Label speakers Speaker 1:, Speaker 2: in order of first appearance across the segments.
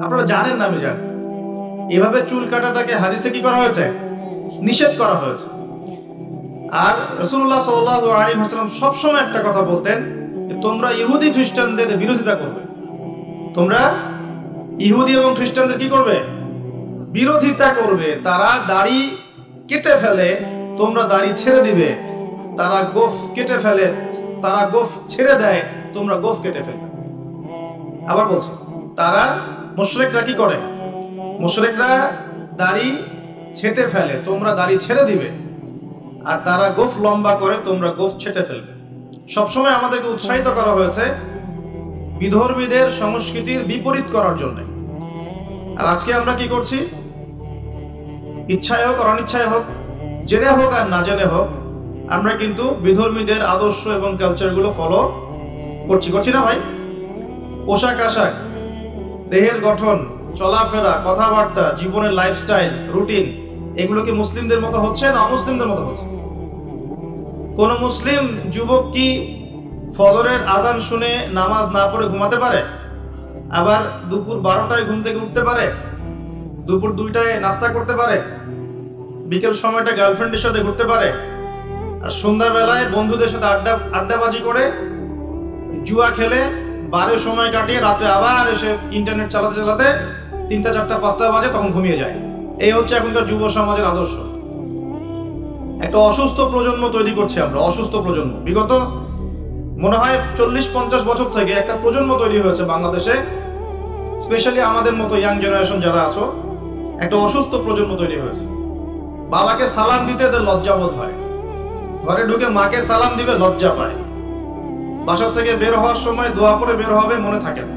Speaker 1: আপনারা জানেন না, আমি জানি এভাবে চুল কাটাটাকে হাদিসে কি করা হয়েছে? নিষেধ করা হয়েছে। আর রাসূলুল্লাহ সাল্লাল্লাহু আলাইহি ওয়াসাল্লাম সবসময় একটা কথা বলতেন যে তোমরা ইহুদি খ্রিস্টানদের বিরোধিতা করবে। তোমরা ইহুদি এবং খ্রিস্টানদের কি করবে? বিরোধিতা করবে। তারা দাড়ি কেটে ফেলে, তোমরা দাড়ি ছেড়ে দিবে। তারা গোফ কেটে ফেলে, তারা গোফ ছেড়ে দেয়, তোমরা গোফ কেটে ফেলবে। আবার বলছি, তারা মুশরিকরা কি করে? মুশরিকরা দাড়ি ছেটে ফেলে, তোমরা দাড়ি ছেড়ে দিবে। আর তারা গোফ লম্বা করে, তোমরা গোফ ছেটে ফেলবে। সবসময় আমাদেরকে উৎসাহিত করা হয়েছে বিধর্মীদের সংস্কৃতির বিপরীত করার জন্য। আর আজকে আমরা কি করছি? ইচ্ছায় হোক আর অনিচ্ছায় হোক, জেনে হোক আর না জেনে হোক, আমরা কিন্তু বিধর্মীদের আদর্শ এবং কালচারগুলো ফলো করছি না ভাই? পোশাক আশাক, দেহের গঠন, চলাফেরা, কথাবার্তা, জীবনের লাইফস্টাইল, রুটিন, এগুলো কি মুসলিমদের মতো হচ্ছে না অমুসলিমদের মতো হচ্ছে? কোন মুসলিম যুবক কি ফজরের আজান শুনে নামাজ না পড়ে ঘুমাতে পারে? আবার দুপুর 12টায় ঘুম থেকে উঠতে পারে? দুপুর 2টায় নাস্তা করতে পারে? বিকেল সময়টা গার্লফ্রেন্ডের সাথে ঘুরতে পারে? আর সন্ধ্যাবেলায় বন্ধুদের সাথে আড্ডাবাজি করে, জুয়া খেলে, বারে সময় কাটিয়ে রাতে আবার এসে ইন্টারনেট চালাতে চালাতে 3টা 4টা 5টা বাজে, তখন ঘুমিয়ে যায়। এই হচ্ছে এখনকার যুব সমাজের আদর্শ। একটা অসুস্থ প্রজন্ম তৈরি করছি আমরা, অসুস্থ প্রজন্ম। বিগত মনে হয় 40-50 বছর থেকে একটা প্রজন্ম তৈরি হয়েছে বাংলাদেশে, স্পেশালি আমাদের মতো ইয়াং জেনারেশন যারা আছো, একটা অসুস্থ প্রজন্ম তৈরি হয়েছে। বাবাকে সালাম দিতে এদের লজ্জা বোধ হয়, ঘরে ঢুকে মাকে সালাম দিবে লজ্জা পায়, বাসা থেকে বের হওয়ার সময় দোয়া করে বের হবে, মনে থাকে না।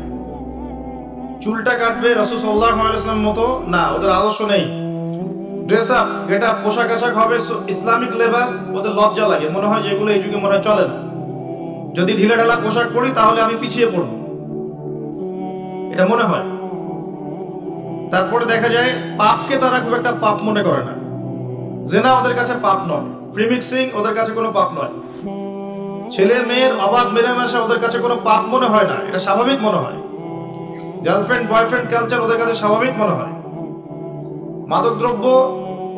Speaker 1: চুলটা কাটবে রাসূল সাল্লাল্লাহু আলাইহি ওয়াসাল্লাম মতো না, ওদের আদর্শ নেই। ড্রেস আপ, গেট আপ, পোশাক আশাক হবে ইসলামিক লেবাস, ওদের লজ্জা লাগে, মনে হয় যেগুলো এই যুগে মনে হয় চলে না। যদি ঢিলা ঢালা পোশাক পরি তাহলে আমি পিছিয়ে পড়ব, এটা মনে হয়। তারপরে দেখা যায় পাপকে তারা খুব একটা পাপ মনে করে না। জিনা ওদের কাছে পাপ নয়, প্রিমিক্সিং ওদের কাছে কোনো পাপ নয়, ছেলে মেয়ের অবাধ মেলামেশা ওদের কাছে কোনো পাপ মনে হয় না, এটা স্বাভাবিক মনে হয়। গার্লফ্রেন্ড বয়ফ্রেন্ড কালচার ওদের কাছে স্বাভাবিক মনে হয়। মাদকদ্রব্য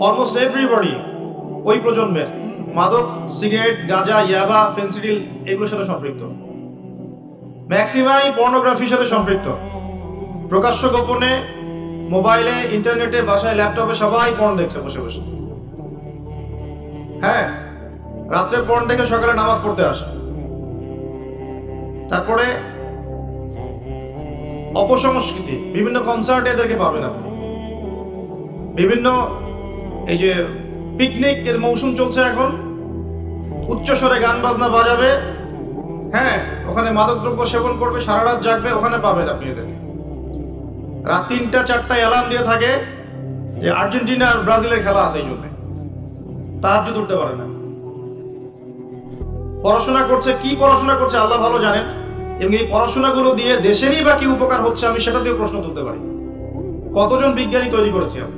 Speaker 1: অলমোস্ট এভরিবডি ওই প্রজন্মের মাদক, সিগারেট, গাঁজা, ইয়াবা, ফেন্সিডিল এগুলোর সাথে সম্পৃক্ত। ম্যাক্সিমাই পর্নোগ্রাফির সাথে সম্পৃক্ত। প্রকাশ্য গোপনে মোবাইলে, ইন্টারনেটে, বাসায়, ল্যাপটপে সবাই পর্ন দেখছে বসে বসে। হ্যাঁ, রাত্রে পর্ন দেখে সকালে নামাজ পড়তে আসে। তারপরে অপসংস্কৃতি, বিভিন্ন কনসার্টে এদেরকে পাবেন আপনি। বিভিন্ন এই যে পিকনিক এর মৌসুম চলছে এখন, উচ্চস্বরে গান বাজনা বাজাবে, হ্যাঁ, ওখানে মাদকদ্রব্য সেবন করবে, সারা রাত জাগবে, ওখানে পাবেন আপনি এদেরকে। রাত 3টা 4টায় অ্যালার্ম দিয়ে থাকে যে আর্জেন্টিনা আর ব্রাজিলের খেলা আছে, এই জন্য তাহাজ্জুদ উঠতে পারে না। পড়াশোনা করছে, কি পড়াশোনা করছে আল্লাহ ভালো জানেন, এবং এই পড়াশোনাগুলো দিয়ে দেশেরই বা কি উপকার হচ্ছে আমি সেটা দিয়েও প্রশ্ন তুলতে পারি। কতজন বিজ্ঞানী তৈরি করেছি আমি,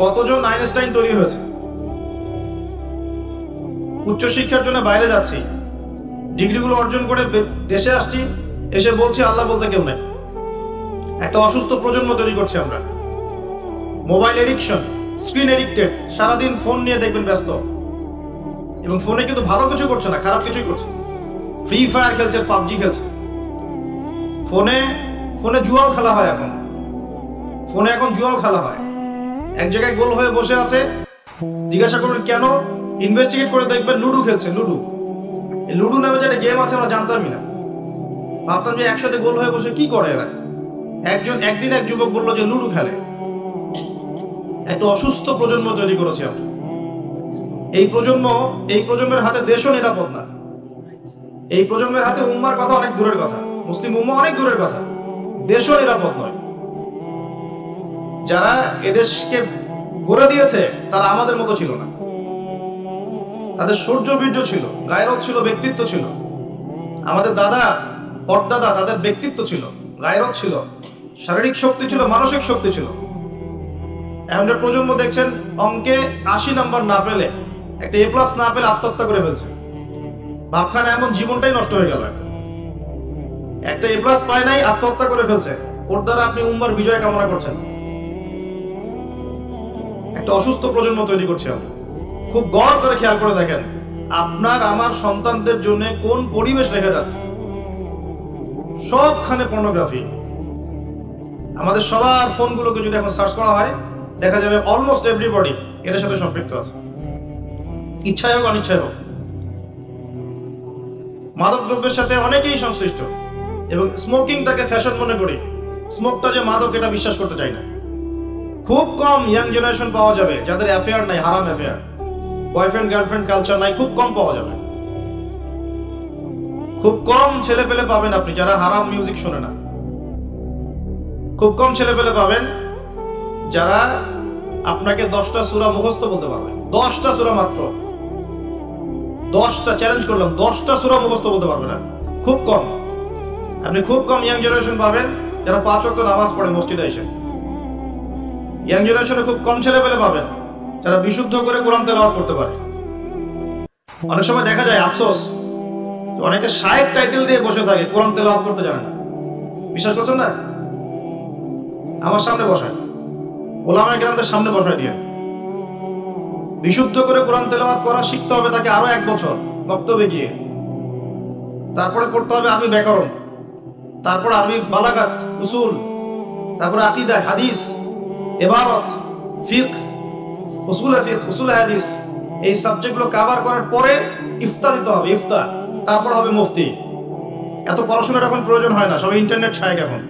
Speaker 1: কতজন আইনস্টাইন তৈরি হয়েছে। উচ্চশিক্ষার জন্য বাইরে যাচ্ছি, ডিগ্রিগুলো অর্জন করে দেশে আসছি, এসে বলছি আল্লাহ বলতে কেউ নেই। একটা অসুস্থ প্রজন্ম তৈরি করছি আমরা। মোবাইল এডিকশন, স্ক্রিন এডিক্টেড, সারাদিন ফোন নিয়ে দেখবেন ব্যস্ত, এবং ফোনে কিন্তু ভালো কিছু করছে না, খারাপ কিছুই করছে। ফ্রি ফায়ার খেলছে, পাবজি খেলছে, ফোনে জুয়াও খেলা হয় এখন। ফোনে এখন জুয়াও খেলা হয়। এক জায়গায় গোল হয়ে বসে আছে, জিজ্ঞাসা করবেন কেন, ইনভেস্টিগেট করে দেখবেন লুডু খেলছে। লুডু নামে যে একটা গেম আছে আমরা জানতামই না, ভাবতাম যে একসাথে গোল হয়ে বসে কি করে এরা। একদিন এক যুবক বললো যে লুডু খেলে। একটা অসুস্থ প্রজন্ম তৈরি করেছে আমরা। এই প্রজন্মের হাতে দেশও নিরাপদ না। এই প্রজন্মের হাতে উম্মার কথা অনেক দূরের কথা, মুসলিম উম্মা অনেক দূরের কথা, দেশও নিরাপদ নয়। যারা এদেশকে গড়ে দিয়েছে তারা আমাদের মতো ছিল না। তাদের শৌর্য বীর্য ছিল, গায়রত ছিল, ব্যক্তিত্ব ছিল। আমাদের দাদা পরদাদা, তাদের ব্যক্তিত্ব ছিল, গায়রত ছিল, শারীরিক শক্তি ছিল, মানসিক শক্তি ছিল। এমনের প্রজন্ম দেখছেন অঙ্কে 80 নাম্বার না পেলে, একটা A+ না পেলে আত্মহত্যা করে ফেলছে। ভাবখানা এমন জীবনটাই নষ্ট হয়ে গেল। একটা A+ পায় নাই, আত্মহত্যা করে ফেলছে। ওর দ্বারা আপনি উম্মার বিজয় কামনা করছেন। একটা অসুস্থ প্রজন্ম তৈরি করছে আমরা। খুব গড় করে খেয়াল করে দেখেন আপনার আমার সন্তানদের জন্য কোন পরিবেশ রেখে যাচ্ছে। সবখানে পর্নোগ্রাফি। আমাদের সবার ফোনগুলোকে যদি এখন সার্চ করা হয় দেখা যাবে অলমোস্ট এভরিবডি এর সাথে সম্পৃক্ত আছে, ইচ্ছায় হোক অনিচ্ছায় হোক। মাদক দ্রব্যের সাথে অনেকেই সংশ্লিষ্ট এবং স্মোকিংটাকে ফ্যাশন মনে করি। স্মোকটা যে মাদক এটা বিশ্বাস করতে চাই না। খুব কম ইয়াং জেনারেশন পাওয়া যাবে যাদের অ্যাফেয়ার নাই, হারাম অ্যাফেয়ার, বয়ফ্রেন্ড গার্লফ্রেন্ড কালচার নাই, খুব কম পাওয়া যাবে। খুব কম ছেলে পেলে পাবেন আপনি যারা হারাম মিউজিক শোনে না। খুব কম ছেলে পেলে পাবেন যারা আপনাকে 10টা সূরা মুখস্থ বলতে পারবে। 10টা সূরা মাত্র, 10টা চ্যালেঞ্জ করলাম, 10টা সূরা মুখস্থ বলতে পারবে না। খুব কম। আপনি খুব কম ইয়াং জেনারেশন পাবেন যারা 5 ওয়াক্ত নামাজ পড়ে মসজিদে এসে। ইয়াং জেনারেশনে খুব কম ছেলে পেলে পাবেন যারা বিশুদ্ধ করে কোরআন তেলাওয়াত করতে পারে। অনেক সময় দেখা যায় আফসোস, অনেকে শায়েখ টাইটেল দিয়ে বসে থাকে, কোরআন তেলাওয়াত করতে জানে না। বিশ্বাস করছেন না? আমার সামনে বসায়, ওলামায়ে কেরামদের সামনে বসায় দিয়ে বিশুদ্ধ করে কোরআন তেলাওয়াত করা শিখতে হবে তাকে আরো 1 বছর বক্তব্যে গিয়ে। তারপরে পড়তে হবে আরবি ব্যাকরণ, তারপর আরবি বালাগাত, উসুল, তারপরে আকীদা, হাদিস, ইবারত, ফিকহ, উসুল হাদিস। এই সাবজেক্টগুলো কভার করার পরে ইফতা দিতে হবে, ইফতা, তারপর হবে মুফতি। এত পড়াশোনার এখন প্রয়োজন হয় না, সবাই ইন্টারনেট ছায়। এখন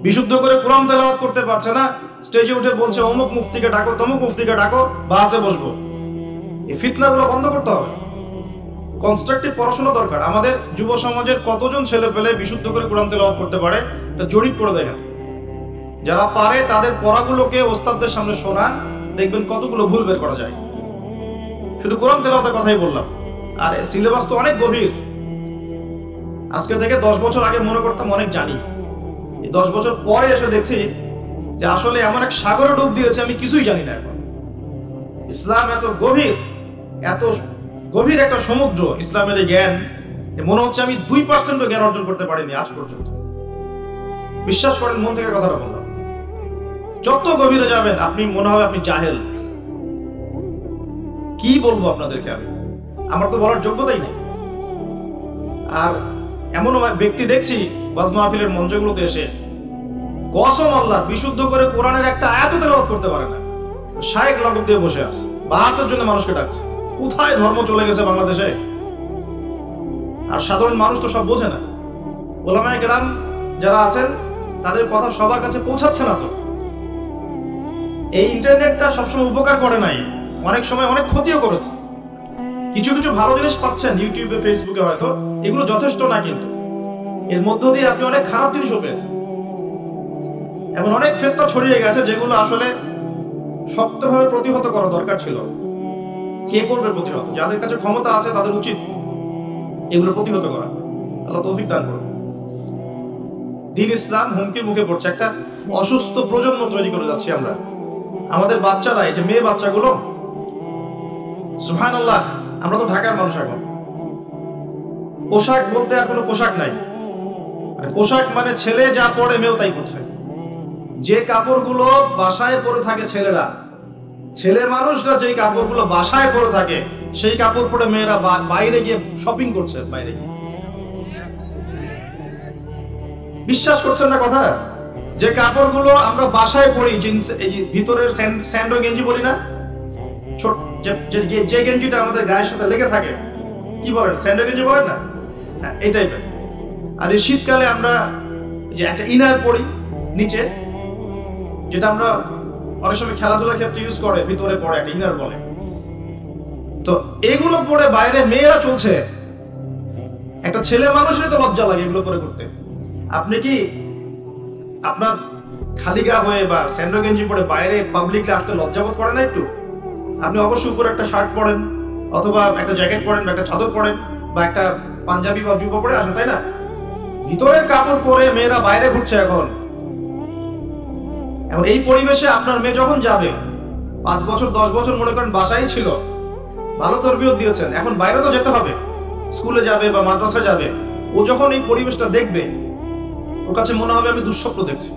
Speaker 1: বিশুদ্ধ করে কোরআন তেলাওয়াত করতে পারছে না, স্টেজে উঠে বলছে অমুক মুফতিকে ডাকো, তমুক মুফতিকে ডাকো, বাসে বসবো। এই ফিতনাগুলো বন্ধ করতে হবে। কনস্ট্রাকটিভ পড়াশোনা দরকার। আমাদের যুব সমাজের কতজন ছেলে পেলে বিশুদ্ধ করে কোরআন তেলাওয়াত করতে পারে এটা জরিপ করে দেখেন। যারা পারে তাদের পড়াগুলোকে ওস্তাদদের সামনে শোনান, দেখবেন কতগুলো ভুল বের করা যায়। শুধু কোরআন তেলাওয়াতের কথাই বললাম, আর সিলেবাস তো অনেক গভীর। আজকে থেকে 10 বছর আগে মনে করতাম অনেক জানি, এই 10 বছর পরে এসে দেখছি যে আসলে এমন এক সাগরে ডুব দিয়েছে আমি কিছুই জানি না। এখন ইসলাম এত গভীর একটা সমুদ্র, ইসলামের এই জ্ঞান, মনে হচ্ছে আমি 2% জ্ঞান অর্জন করতে পারিনি আজ পর্যন্ত। বিশ্বাস করেন, মন থেকে কথাটা বললাম। যত গভীরে যাবেন আপনি মনে হবে আপনি জাহেল। কি বলবো আপনাদেরকে, আমার তো বলার যোগ্যতাই নেই। আর এমনও ব্যক্তি দেখছি ওয়াজ মাহফিলের মঞ্চগুলোতে এসে কসম আল্লাহ বিশুদ্ধ করে কোরআনের একটা আয়াতও তেলাওয়াত করতে পারে না, শায়েখ লাগব দিয়ে বসে আছে, বাহাসের জন্য মানুষকে ডাকছে। কোথায় ধর্ম চলে গেছে বাংলাদেশে? আর সাধারণ মানুষ তো সব বোঝে না। ওলামায়ে কেরাম যারা আছেন তাদের কথা সবার কাছে পৌঁছাচ্ছে না। তো এই ইন্টারনেটটা সবসময় উপকার করে নাই, অনেক সময় অনেক ক্ষতিও করেছে। কিছু কিছু ভালো জিনিস পাচ্ছেন ইউটিউবে, ফেসবুকে, হয়তো এগুলো যথেষ্ট না, কিন্তু এর মধ্য দিয়ে আপনি অনেক খারাপ জিনিসও পেয়েছেন। এমন অনেক ফিতনা ছড়িয়ে গেছে যেগুলো আসলে শক্তভাবে প্রতিহত করা দরকার ছিল। কে করবে প্রতিহত? যাদের কাছে ক্ষমতা আছে তাদের উচিত এগুলো প্রতিহত করা। আল্লাহ তৌফিক দান করুন। দ্বীন ইসলাম হুমকির মুখে পড়ছে। একটা অসুস্থ প্রজন্ম তৈরি করে যাচ্ছি আমরা। আমাদের বাচ্চারা, এই যে মেয়ে বাচ্চাগুলো, সুবহানাল্লাহ, আমরা তো ঢাকার মানুষ, এখন পোশাক বলতে আর কোনো পোশাক নাই। পোশাক মানে ছেলে যা পরে মেয়েও তাই করছে। যে কাপড়গুলো বাসায় পরে থাকে ছেলেরা, ছেলে মানুষরা যে কাপড়গুলো বাসায় পরে থাকে সেই কাপড় পরে মেয়েরা বাইরে গিয়ে শপিং করছে। বাইরে গিয়ে বিশ্বাস করছেন না কথা? যে কাপড়গুলো আমরা বাসায় পরি, জিন্স, এই যে ভিতরের স্যান্ডো গেঞ্জি বলি না, ছোট যে গেঞ্জিটা আমাদের গায়ের সাথে লেগে থাকে, কি বলেন, স্যান্ডো গেঞ্জি বলেন না? হ্যাঁ, এই টাইপের। আর এই শীতকালে আমরা যে একটা ইনার পরি নিচে, যেটা আমরা অনেক সময় খেলাধুলার ক্ষেত্রে ইউজ করে, ভিতরে পরে একটা ইনার বলে। তো এগুলো পরে বাইরে মেয়েরা চলছে। একটা ছেলে মানুষের তো লজ্জা লাগে এগুলো পরে করতে। আপনি কি আপনার খালি গা হয়ে বা স্যান্ডো গেঞ্জি পরে বাইরে পাবলিকলি আসতে লজ্জা বোধ করেন না একটু? আপনি অবশ্যই উপরে একটা শার্ট পরেন, অথবা একটা জ্যাকেট পরেন, বা একটা চাদর পরেন, বা একটা পাঞ্জাবি বা জুব্বা পরে আসেন, তাই না? ভিতরের কাপড় পরে মেয়েরা বাইরে ঘুরছে এখন। এই পরিবেশে আপনার মেয়ে যখন যাবে, 5 বছর 10 বছর মনে করেন বাসায় ছিল, ভালো তরবিয়ত দিয়েছেন, এখন বাইরে তো যেতে হবে, স্কুলে যাবে বা মাদ্রাসা যাবে। ও যখন এই পরিবেশটা দেখবে, ওর কাছে মনে হবে আমি দুঃস্বপ্ন দেখছি।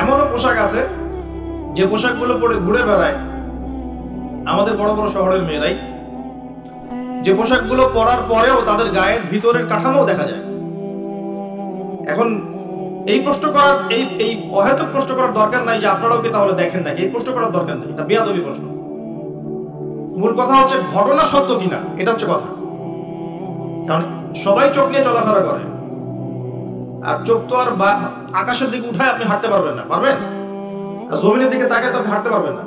Speaker 1: এমনও পোশাক আছে যে পোশাকগুলো পরে ঘুরে বেড়ায় আমাদের বড় বড় শহরের মেয়েরাই, যে পোশাকগুলো পরার পরেও তাদের গায়ের ভিতরের কাঠামো দেখা যায়। এখন এই প্রশ্ন করার এই অহেতুক প্রশ্ন করার দরকার নাই যে আপনারাও কি তাহলে দেখেন নাকি, এই প্রশ্ন করার দরকার নেই, এটা বেয়াদবি প্রশ্ন। মূল কথা হচ্ছে ঘটনা সত্য কিনা, এটা হচ্ছে কথা। কারণ সবাই চোখ নিয়ে চলাফেরা করে, আর চোখ তো আর আকাশের দিকে উঠায় আপনি হাঁটতে পারবেন না, পারবেন? আর জমিনের দিকে তাকায় তো আপনি হাঁটতে পারবেন না,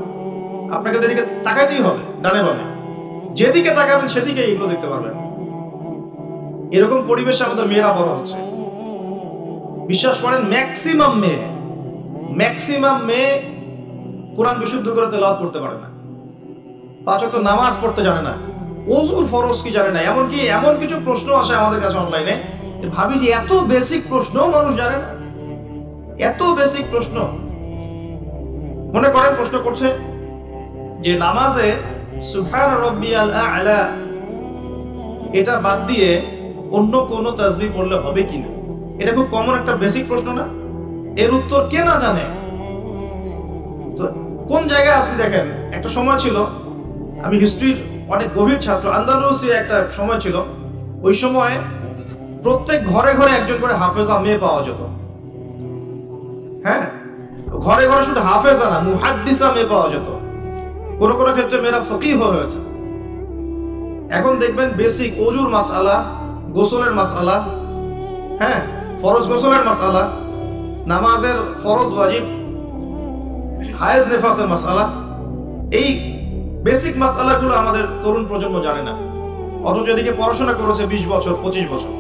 Speaker 1: আপনাকে যেদিকে তাকাইতেই হবে ডানে বামে, যেদিকে তাকাবেন সেদিকে এগুলো দেখতে পারবেন। এরকম পরিবেশে আমাদের মেয়েরা বড় হচ্ছে। বিশ্বাস করেন ম্যাক্সিমাম মেয়ে কোরআন বিশুদ্ধ করে তেলাওয়াত করতে পারে না, 5 ওয়াক্ত নামাজ পড়তে জানে না, ওযুর ফরজ কি জানে না। এমনকি এমন কিছু প্রশ্ন আসে আমাদের কাছে অনলাইনে, ভাবি যে এত বেসিক প্রশ্ন মানুষ জানে না, এত বেসিক প্রশ্ন। মনে করেন প্রশ্ন করছে যে নামাজে সুবহান রাব্বিয়াল আ'লা এটা বাদ দিয়ে অন্য কোন তাসবিহ পড়লে হবে কিনা। এটা খুব কমন একটা বেসিক প্রশ্ন না? এর উত্তর কে না জানে? তো কোন জায়গায় আছি দেখেন। একটা সময় ছিল, আমি হিস্ট্রির অনেক গভীর ছাত্র, আন্দালুসিয়া একটা সময় ছিল, ওই সময় প্রত্যেক ঘরে ঘরে একজন করে হাফেজা মেয়ে পাওয়া যেত। হ্যাঁ, ঘরে ঘরে শুধু হাফেজা না, মুহাদ্দিসা মেয়ে পাওয়া যেত। কোনো কোনো ক্ষেত্রে মেয়েরা ফকিহ হয়েছে। এখন দেখবেন বেসিক ওযুর মাসআলা, গোসলের মাসআলা, হ্যাঁ ফরজ গোসলের মাসআলা, নামাজের ফরজ ওয়াজিব, হায়েজ নেফাসের মাসআলা, এই বেসিক মাসআলাগুলো আমাদের তরুণ প্রজন্ম জানে না। অথচ এদিকে পড়াশোনা করেছে 20 বছর 25 বছর,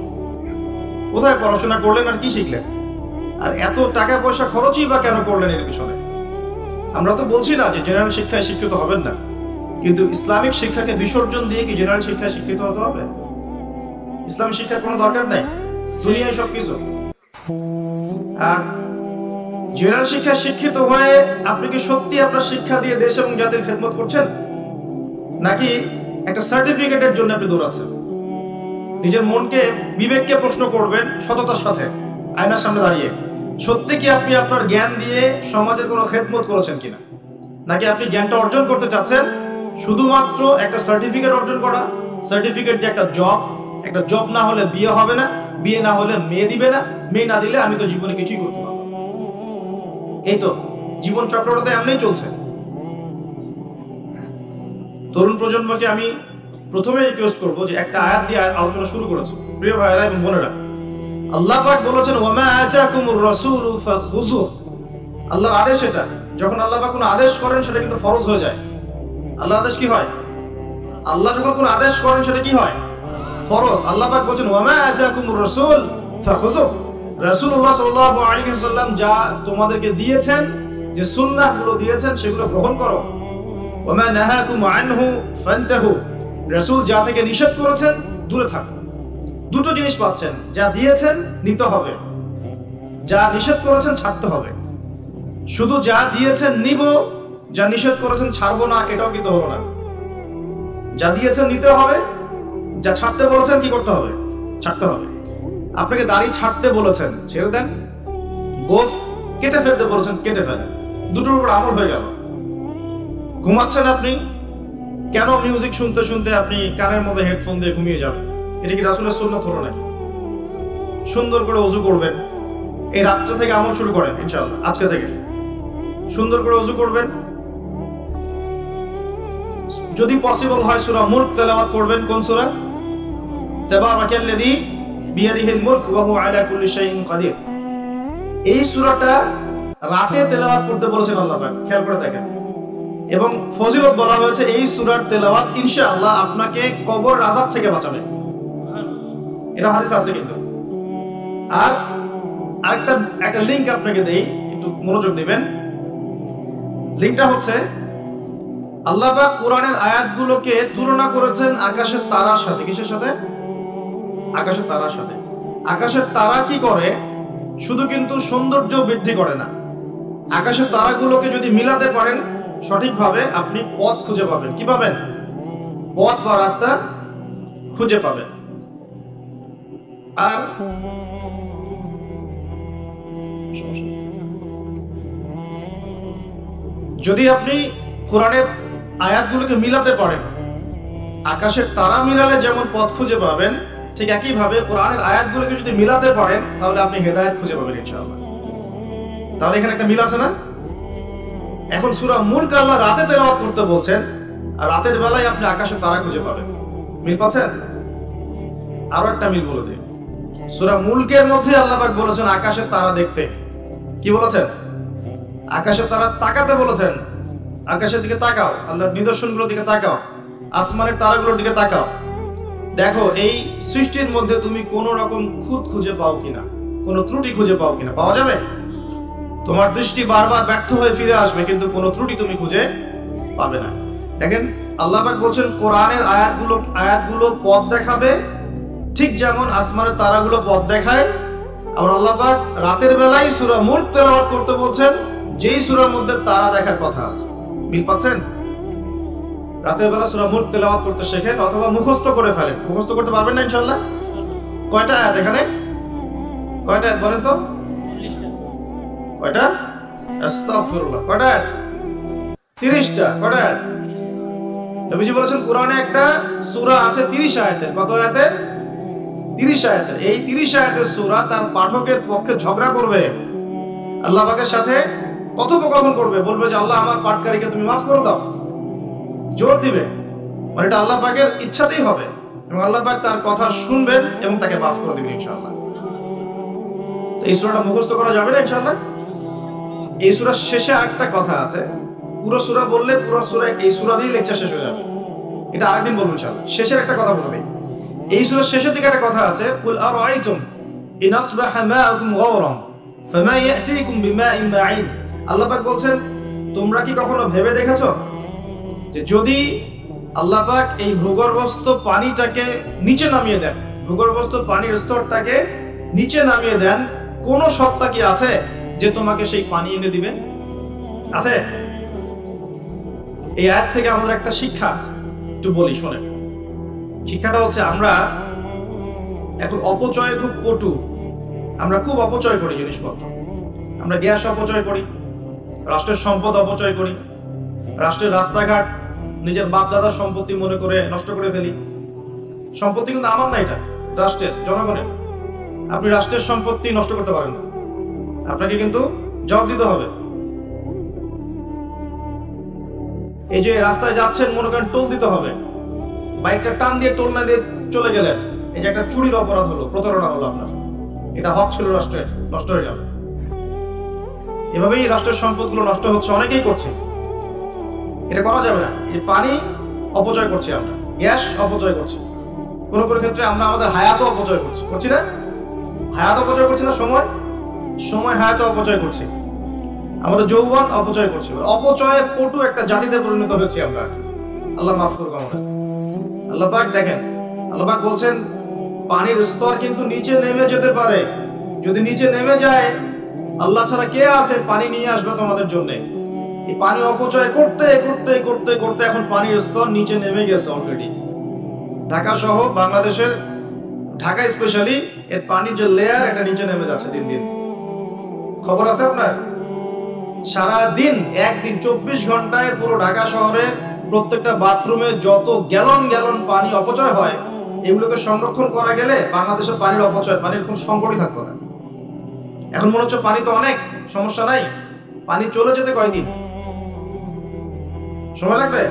Speaker 1: কোথায় পড়াশোনা করলেন আর কি শিখলেন? আর এত টাকা পয়সা খরচই বা কেন করলেন এর পিছনে? আমরা তো বলছি না যে জেনারেল শিক্ষায় শিক্ষিত হবেন না, কিন্তু ইসলামিক শিক্ষাকে বিসর্জন দিয়ে কি জেনারেল শিক্ষায় শিক্ষিত হতে হবে? ইসলামিক শিক্ষার কোনো দরকার নাই, দুনিয়ায় সবকিছু। আর জেনারেল শিক্ষায় শিক্ষিত হয়ে আপনি কি সত্যি আপনার শিক্ষা দিয়ে দেশ এবং জাতির খেদমত করছেন, নাকি একটা সার্টিফিকেটের জন্য আপনি দৌড়াচ্ছেন? নিজের মনকে, বিবেককে প্রশ্ন করবেন সততার সাথে, আয়নার সামনে দাঁড়িয়ে, সত্যি কি আপনি আপনার জ্ঞান দিয়ে সমাজের কোনো খেদমত করেছেন কিনা, নাকি আপনি জ্ঞানটা অর্জন করতে চাচ্ছেন শুধুমাত্র একটা সার্টিফিকেট অর্জন করা, সার্টিফিকেট দিয়ে একটা জব না হলে বিয়ে হবে না, বিয়ে না হলে মেয়ে দিবে না, মেয়ে না দিলে আমি তো জীবনে কিছুই করতে পারবো। এই তো জীবন চক্রটা এমনিই চলছে। তরুণ প্রজন্মকে আমি প্রথমে রিকোয়েস্ট করবো যে একটা আয়াত দিয়ে আলোচনা শুরু করেছে। প্রিয় ভাইয়েরা এবং বোনেরা, আল্লাহ পাক বলেছেন ওয়ামা আতাকুমুর রাসূলু ফাখুযু। আল্লাহর আদেশ এটা, যখন আল্লাহ পাক কোনো আদেশ করেন সেটা কিন্তু ফরজ হয়ে যায়। আল্লাহর আদেশ কি হয়? আল্লাহ যখন কোনো আদেশ করেন সেটা কি হয়? ফরজ। আল্লাহ পাক বলেছেন ওয়ামা আতাকুমুর রাসূল ফাখুযু। রাসূলুল্লাহ সাল্লাল্লাহু আলাইহি ওয়াসাল্লাম যা তোমাদেরকে দিয়েছেন, যে সুন্নাহগুলো দিয়েছেন সেগুলো গ্রহণ করো। ওয়ামা নাহাকুম আনহু ফান্তাহু। রাসূল যা থেকে নিষেধ করেছেন দূরে থাকো। দুটো জিনিস পাচ্ছেন, যা দিয়েছেন নিতে হবে, যা নিষেধ করেছেন ছাড়তে হবে। শুধু যা দিয়েছেন নিব, যা নিষেধ করেছেন ছাড়বো না, এটাও কিন্তু হলো না। যা দিয়েছেন নিতে হবে, যা ছাড়তে বলেছেন কি করতে হবে? ছাড়তে হবে। আপনাকে দাড়ি ছাড়তে বলেছেন, ছেড়ে দেন। গোফ কেটে ফেলতে বলেছেন, কেটে ফেলেন। দুটোর উপর আমল হয়ে গেল। ঘুমাচ্ছেন আপনি, কেন মিউজিক শুনতে শুনতে আপনি কানের মধ্যে হেডফোন দিয়ে ঘুমিয়ে যাবেন? এটা কি রাসূলের সুন্নাত হলো নাকি? সুন্দর করে ওযু করবেন, এই রাত্রে থেকে আমল শুরু করেন ইনশাআল্লাহ। আজকে থেকে সুন্দর করে ওযু করবেন, যদি পসিবল হয় সূরা মুলক তেলাওয়াত করবেন। কোন সূরা? তাবারাকাল্লাযী বিয়াদিহিল মুলক ওয়া হুয়া আলা কুল্লি শাইইন কাদির। এই সূরাটা রাতে তেলাওয়াত করতে বলেছেন আল্লাহ পাক, খেয়াল করে দেখেন। এবং ফজিলত বলা হয়েছে এই সূরার তেলাওয়াত ইনশাআল্লাহ আপনাকে কবর আযাব থেকে বাঁচাবে। এটা হাদিস আছে কিন্তু। আর একটা লিংক আপনাকে দেই, একটু মনোযোগ দিবেন। লিংকটা হচ্ছে আল্লাহ পাক কোরআনের আয়াতগুলোকে তুলনা করেছেন আকাশের তারার সাথে। কিসের সাথে? আকাশের তারার সাথে। আকাশের তারা কি করে? শুধু কিন্তু সৌন্দর্য বৃদ্ধি করে না, আকাশের তারাগুলোকে যদি মিলাতে পারেন সঠিকভাবে আপনি পথ খুঁজে পাবেন। কি পাবেন? পথ বা রাস্তা খুঁজে পাবেন। আর যদি আপনি কোরআনের আয়াতগুলোকে মিলাতে পারেন, আকাশের তারা মিলালে যেমন পথ খুঁজে পাবেন, ঠিক একইভাবে কোরআনের আয়াতগুলোকে যদি মিলাতে পারেন তাহলে আপনি হেদায়েত খুঁজে পাবেন ইনশাআল্লাহ। তাহলে এখানে একটা মিল আছে না? এখন সূরা মুলক আল্লাহ রাতে তেলাওয়াত করতে বলছেন, আর রাতের বেলায় আপনি আকাশের তারা খুঁজে পাবেন। মিল পাচ্ছেন? আরো একটা মিল বলে দিই, সূরা মুলকের মধ্যে আল্লাহ পাক বলেছেন আকাশের তারা দেখতে। কি বলেছেন? আকাশের তারা তাকাতে বলেছেন। আকাশের দিকে তাকাও, আল্লাহর নিদর্শনগুলোর দিকে তাকাও, আসমানের তারাগুলোর দিকে তাকাও, দেখো এই সৃষ্টির মধ্যে তুমি কোন রকম খুঁত খুঁজে পাও কিনা, কোন ত্রুটি খুঁজে পাও কিনা। পাওয়া যাবে? তোমার দৃষ্টি বারবার ব্যর্থ হয়ে ফিরে আসবে, কিন্তু কোনো ত্রুটি তুমি খুঁজে পাবে না। দেখেন আল্লাহ পাক বলছেন কোরআনের আয়াতগুলো পথ দেখাবে, ঠিক যেমন আসমানের তারাগুলো পথ দেখায়। আবার আল্লাহ পাক রাতের বেলায় সূরা মুলক তেলাওয়াত করতে বলছেন, যেই সূরার মধ্যে তারা দেখার কথা আছে। মিল পাচ্ছেন? রাতের বেলা সূরা মুলক তেলাওয়াত করতে শেখেন, অথবা মুখস্থ করে ফেলেন। মুখস্থ করতে পারবেন না ইনশাআল্লাহ? কয়টা আয়াত এখানে? কয়টা আয়াত বলেন তো? কয়টা? আস্তাগফিরুল্লাহ। কয়টা আয়াত? 30টা। কয়টা আয়াত? নবীজি বলেছেন কোরআনে একটা সূরা আছে 30 আয়াতের। কত আয়াতের? 30 আয়াতের। এই 30 আয়াতের সূরা তার পাঠকের পক্ষে ঝগড়া করবে, আল্লাহ পাকের সাথে কথোপকথন করবে, বলবে যে আল্লাহ আমার পাঠকারীকে তুমি মাফ করে দাও, জোর দিবে। মানে এটা আল্লাহ পাকের ইচ্ছাতেই হবে, এবং আল্লাহ পাক তার কথা শুনবেন এবং তাকে মাফ করে দিবেন ইনশাআল্লাহ। এই সূরাটা মুখস্থ করা যাবে না ইনশাআল্লাহ? এই সূরার শেষে আরেকটা কথা আছে, পুরো সূরা বললে পুরো সূরা এই সূরা দিয়ে লেকচার শেষ হয়ে যাবে, এটা আরেকদিন বলবো ইনশাআল্লাহ। শেষের একটা কথা বলবে, এই সূরার শেষের দিকে একটা কথা আছে, কুল আরাআইতুম ইন আসবাহা মাউকুম গাওরান ফামা ইয়াতিকুম বিমাইন মাঈন। আল্লাহ পাক বলছেন তোমরা কি কখনো ভেবে দেখেছো যে যদি আল্লাহ পাক এই ভূগর্ভস্থ পানিটাকে নিচে নামিয়ে দেন, ভূগর্ভস্থ পানির স্তরটাকে নিচে নামিয়ে দেন, কোন সত্তা কি আছে যে তোমাকে সেই পানি এনে দিবে? আছে? এই আয়াত থেকে আমাদের একটা শিক্ষা আছে, একটু বলি শোনেন। শিক্ষাটা হচ্ছে আমরা এখন অপচয় খুব পটু, আমরা খুব অপচয় করি জিনিসপত্র। আমরা গ্যাস অপচয় করি, রাষ্ট্রের সম্পদ অপচয় করি, রাষ্ট্রের রাস্তাঘাট নিজের বাপ দাদার সম্পত্তি মনে করে নষ্ট করে ফেলি। সম্পত্তি কিন্তু আমার না, এটা রাষ্ট্রের, জনগণের। আপনি রাষ্ট্রের সম্পত্তি নষ্ট করতে পারেন না, আপনাকে কিন্তু জবাব দিতে হবে। এই যে রাস্তায় যাচ্ছেন, মনে করেন টোল দিতে হবে, বাইকটা টান দিয়ে টোল না দিয়ে চলে গেলেন, এই যে একটা চুরির অপরাধ হলো, প্রতারণা হলো আপনার, এটা হক ছিল রাষ্ট্রের, নষ্ট হয়ে গেল। এভাবেই রাষ্ট্রের সম্পদগুলো নষ্ট হচ্ছে, অনেকেই করছে। এটা করা যাবে না। এই পানি অপচয় করছি আমরা, গ্যাস অপচয় করছি, কোনো কোনো ক্ষেত্রে আমরা আমাদের হায়াতও অপচয় করছি, করছি না? হায়াত অপচয় করছি না? সময় হায়াতও অপচয় করছি, আমাদের যৌবন অপচয় করছি। অপচয়ে পটু একটা জাতিতে পরিণত হয়েছি আমরা। আল্লাহ মাফ করুক আমাদের। আল্লাহ পাক দেখেন, আল্লাহ পাক বলছেন পানির স্তর কিন্তু নিচে নেমে যেতে পারে, যদি নিচে নেমে যায় আল্লাহ ছাড়া কে আছে পানি নিয়ে আসবে তোমাদের জন্য? এই পানি অপচয় করতে করতে করতে করতে এখন পানির স্তর নিচে নেমে গেছে অলরেডি। ঢাকা সহ বাংলাদেশের, ঢাকা স্পেশালি এর পানির যে লেয়ার, এটা নিচে নেমে যাচ্ছে দিন দিন। খবর আছে আপনার? সারা দিন, একদিন 24 ঘন্টায় পুরো ঢাকা শহরের প্রত্যেকটা বাথরুমে যত গ্যালন গ্যালন পানি অপচয় হয়, এগুলোকে সংরক্ষণ করা গেলে বাংলাদেশের পানির অপচয়, পানির কোন সংকটই থাকতো না। এখন মনে হচ্ছে পানি তো অনেক, সমস্যা নাই, পানি চলে যেতে কয়দিন সময় লাগবে?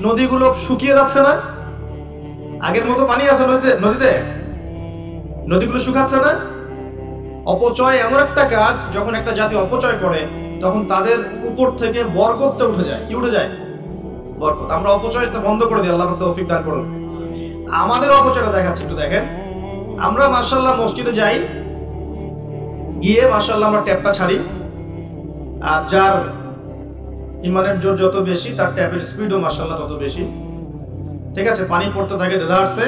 Speaker 1: নদীগুলো শুকিয়ে যাচ্ছে না? আগের মতো পানি আছে নদীতে? নদীগুলো শুকাচ্ছে না? অপচয় এমন একটা কাজ, যখন একটা জাতি অপচয় করে তখন তাদের উপর থেকে বরকতটা উঠে যায়। কি উঠে যায়? বরকত। আমরা অপচয়টা বন্ধ করে দিই, আল্লাহ তৌফিক দান করুন। আমাদের অপচয়টা দেখাচ্ছি, একটু দেখেন। আমরা মাশাআল্লাহ মসজিদে যাই, গিয়ে মাশাআল্লাহ আমরা ট্যাপটা ছাড়ি, আর যার ইমানের জোর যত বেশি তার ট্যাপের স্পিডও মাশাআল্লাহ তত বেশি। ঠিক আছে, পানি পড়তে থাকে দেদারসে,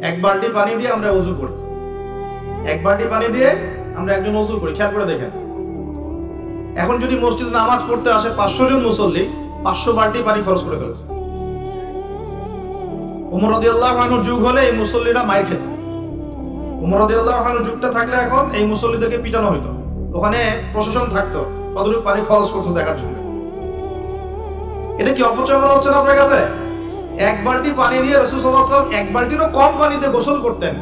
Speaker 1: এক বালতি পানি দিয়ে আমরা ওযু করি, এক বালতি পানি দিয়ে আমরা একজন ওযু করি। খেয়াল করে দেখেন, এখন যদি মসজিদে নামাজ পড়তে আসে 500 জন মুসল্লি, 500 বালতি পানি খরচ করে ফেলেছে। ওমর রাদিয়াল্লাহু আনহুর যুগ হলে এই মুসল্লিরা মাইর খেত। ওমর রাদিয়াল্লাহু আনহুর যুগটা থাকলে এখন এই মুসল্লিদেরকে পিটানো হইতো। ওখানে প্রশাসন থাকতো, কতটুকু পানি খরচ করতো দেখার জন্য। এটা কি অপচয় মনে হচ্ছে না আপনার কাছে? এক বালতি পানি দিয়ে রাসূল সাল্লাল্লাহু আলাইহি ওয়াসাল্লাম এক বালতিরও কম পানিতে গোসল করতেন।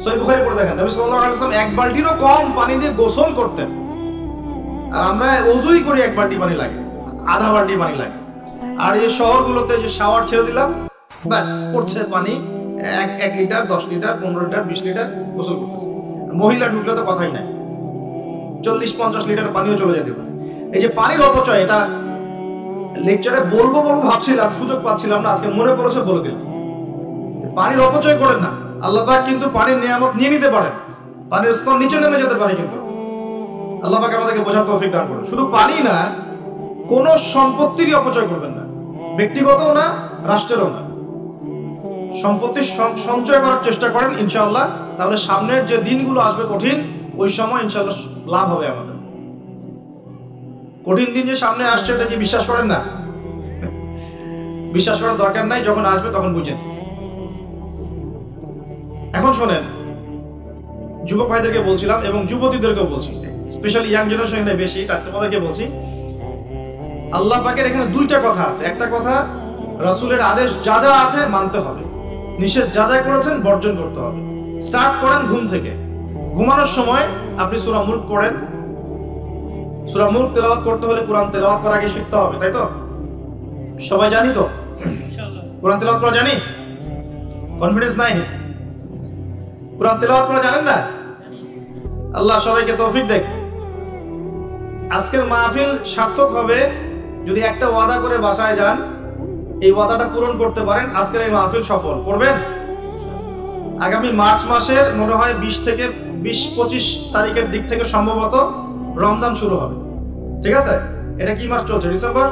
Speaker 1: সহিহ বুখারী পড়ে দেখেন, নবী সাল্লাল্লাহু আলাইহি ওয়াসাল্লাম এক বালতিরও কম পানি দিয়ে গোসল করতেন। আর আমরা ওযুই করি এক বালতি পানি লাগে, আধা বালতি পানি লাগে। আর এই শহরগুলোতে যে শাওয়ার ছেড়ে দিলাম, ব্যাস পড়ছে পানি 1 লিটার, 10 লিটার, 15 লিটার, 20 লিটার গোসল করতেছে। মহিলা ঢুকলে তো কথাই নাই, 40-50 লিটার পানিও চলে যেতে পারে। এই যে পানির অপচয়, এটা লেকচারে বলবো ভাবছিলাম, সুযোগ পাচ্ছিলাম না, আজকে মনে পড়েছে বলে দিলাম। পানির অপচয় করেন না। আল্লাহ পাক কিন্তু পানির নিয়ামত নিয়ে নিতে পারেন, পানির স্তর নিচে নেমে যেতে পারে, কিন্তু আল্লাহ পাক আমাদেরকে বোঝার তৌফিক দান করুন। শুধু পানি না, কোন সম্পত্তিরই অপচয় করবেন না, ব্যক্তিগতও না, রাষ্ট্রেরও না। সম্পত্তি সঞ্চয় করার চেষ্টা করেন ইনশাআল্লাহ, তাহলে সামনের যে দিনগুলো আসবে কঠিন, ওই সময় ইনশাআল্লাহ লাভ হবে আমাদের। কঠিন দিন যে সামনে আসছে, এটা কি বিশ্বাস করেন না? বিশ্বাস করার দরকার নাই, যখন আসবে তখন বুঝেন। এখন শোনেন, যুবক ভাইদেরকে বলছিলাম এবং যুবতীদেরকেও বলছি, স্পেশালি ইয়াং জেনারেশন বেশি, তার তোমাদেরকে বলছি, আল্লাহ পাকের এখানে দুইটা কথা আছে। একটা কথা, রাসূলের আদেশ যা যা আছে মানতে হবে, নিষেধ যা যা করেছেন বর্জন করতে হবে। স্টার্ট করেন ঘুম থেকে। ঘুমানোর সময় আপনি সূরা মুলক পড়েন। সূরা মুলক তেলাওয়াত করতে হলে কোরআন তেলাওয়াত করার আগে শিখতে হবে, তাই তো? সবাই জানি তো ইনশাআল্লাহ? কোরআন তেলাওয়াত করা জানি? কনফিডেন্স নাই? কোরআন তেলাওয়াত করা জানেন না? আল্লাহ সবাইকে তৌফিক দেখ। আজকের মাহফিল সার্থক হবে যদি একটা ওয়াদা করে বাসায় যান, এই ওয়াদাটা পূরণ করতে পারেন, আজকের এই মাহফিল সফল করবেন। আগামী মার্চ মাসের মনে হয় 20 থেকে 25 তারিখের দিক থেকে সম্ভবত রমজান শুরু হবে, ঠিক আছে? এটা কি মাস চলছে? ডিসেম্বর,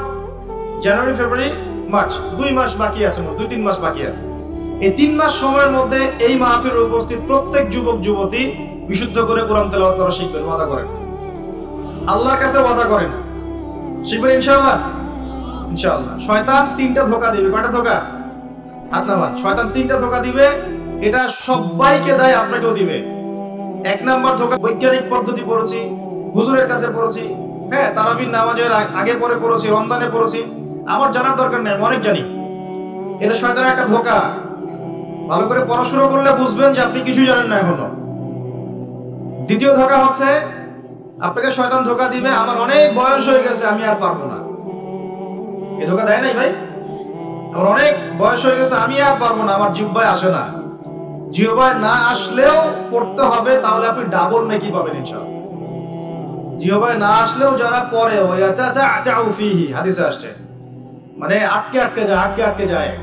Speaker 1: জানুয়ারি, ফেব্রুয়ারি, মার্চ, 2 মাস বাকি আছে, 2-3 মাস বাকি আছে। এই 3 মাস সময়ের মধ্যে এই মাহফিলে উপস্থিত প্রত্যেক যুবক যুবতী বিশুদ্ধ করে কোরআন তেলাওয়াত করা শিখবেন, ওয়াদা করেন, আল্লাহর কাছে ওয়াদা করেন, শিখবেন ইনশাআল্লাহ। ইনশাআল্লাহ। শয়তান 3টা ধোঁকা দিবে। কয়টা ধোঁকা? হাত নামান। শয়তান 3টা ধোঁকা দিবে, এটা সবাইকে দেয়, আপনাকেও দিবে। 1 নাম্বার ধোঁকা, বৈজ্ঞানিক পদ্ধতি পড়েছি, হুজুরের কাছে পড়েছি, হ্যাঁ, তারাবির নামাজের আগে পরে পড়েছি, রমজানে পড়েছি, আমার জানার দরকার নেই, অনেক জানি। এটা শয়তানের একটা ধোঁকা। ভালো করে পড়াশোনা করলে বুঝবেন যে আপনি কিছু জানেন না এখনো। দ্বিতীয় ধোঁকা হচ্ছে, আপনাকে শয়তান ধোঁকা দিবে, আমার অনেক বয়স হয়ে গেছে, আমি আর পারবো না। এ ধোঁকা দেয় নাই ভাই? আমার অনেক বয়স হয়ে গেছে, আমি আর পারবো না, আমার জিহ্বায় আসে না। জিহ্বায় না আসলেও পড়তে হবে, তাহলে আপনি ডাবল নেকি পাবেন ইনশাআল্লাহ। জিহ্বায় না আসলেও যারা পড়ে, হাদিসে আসছে, মানে আটকে যায়,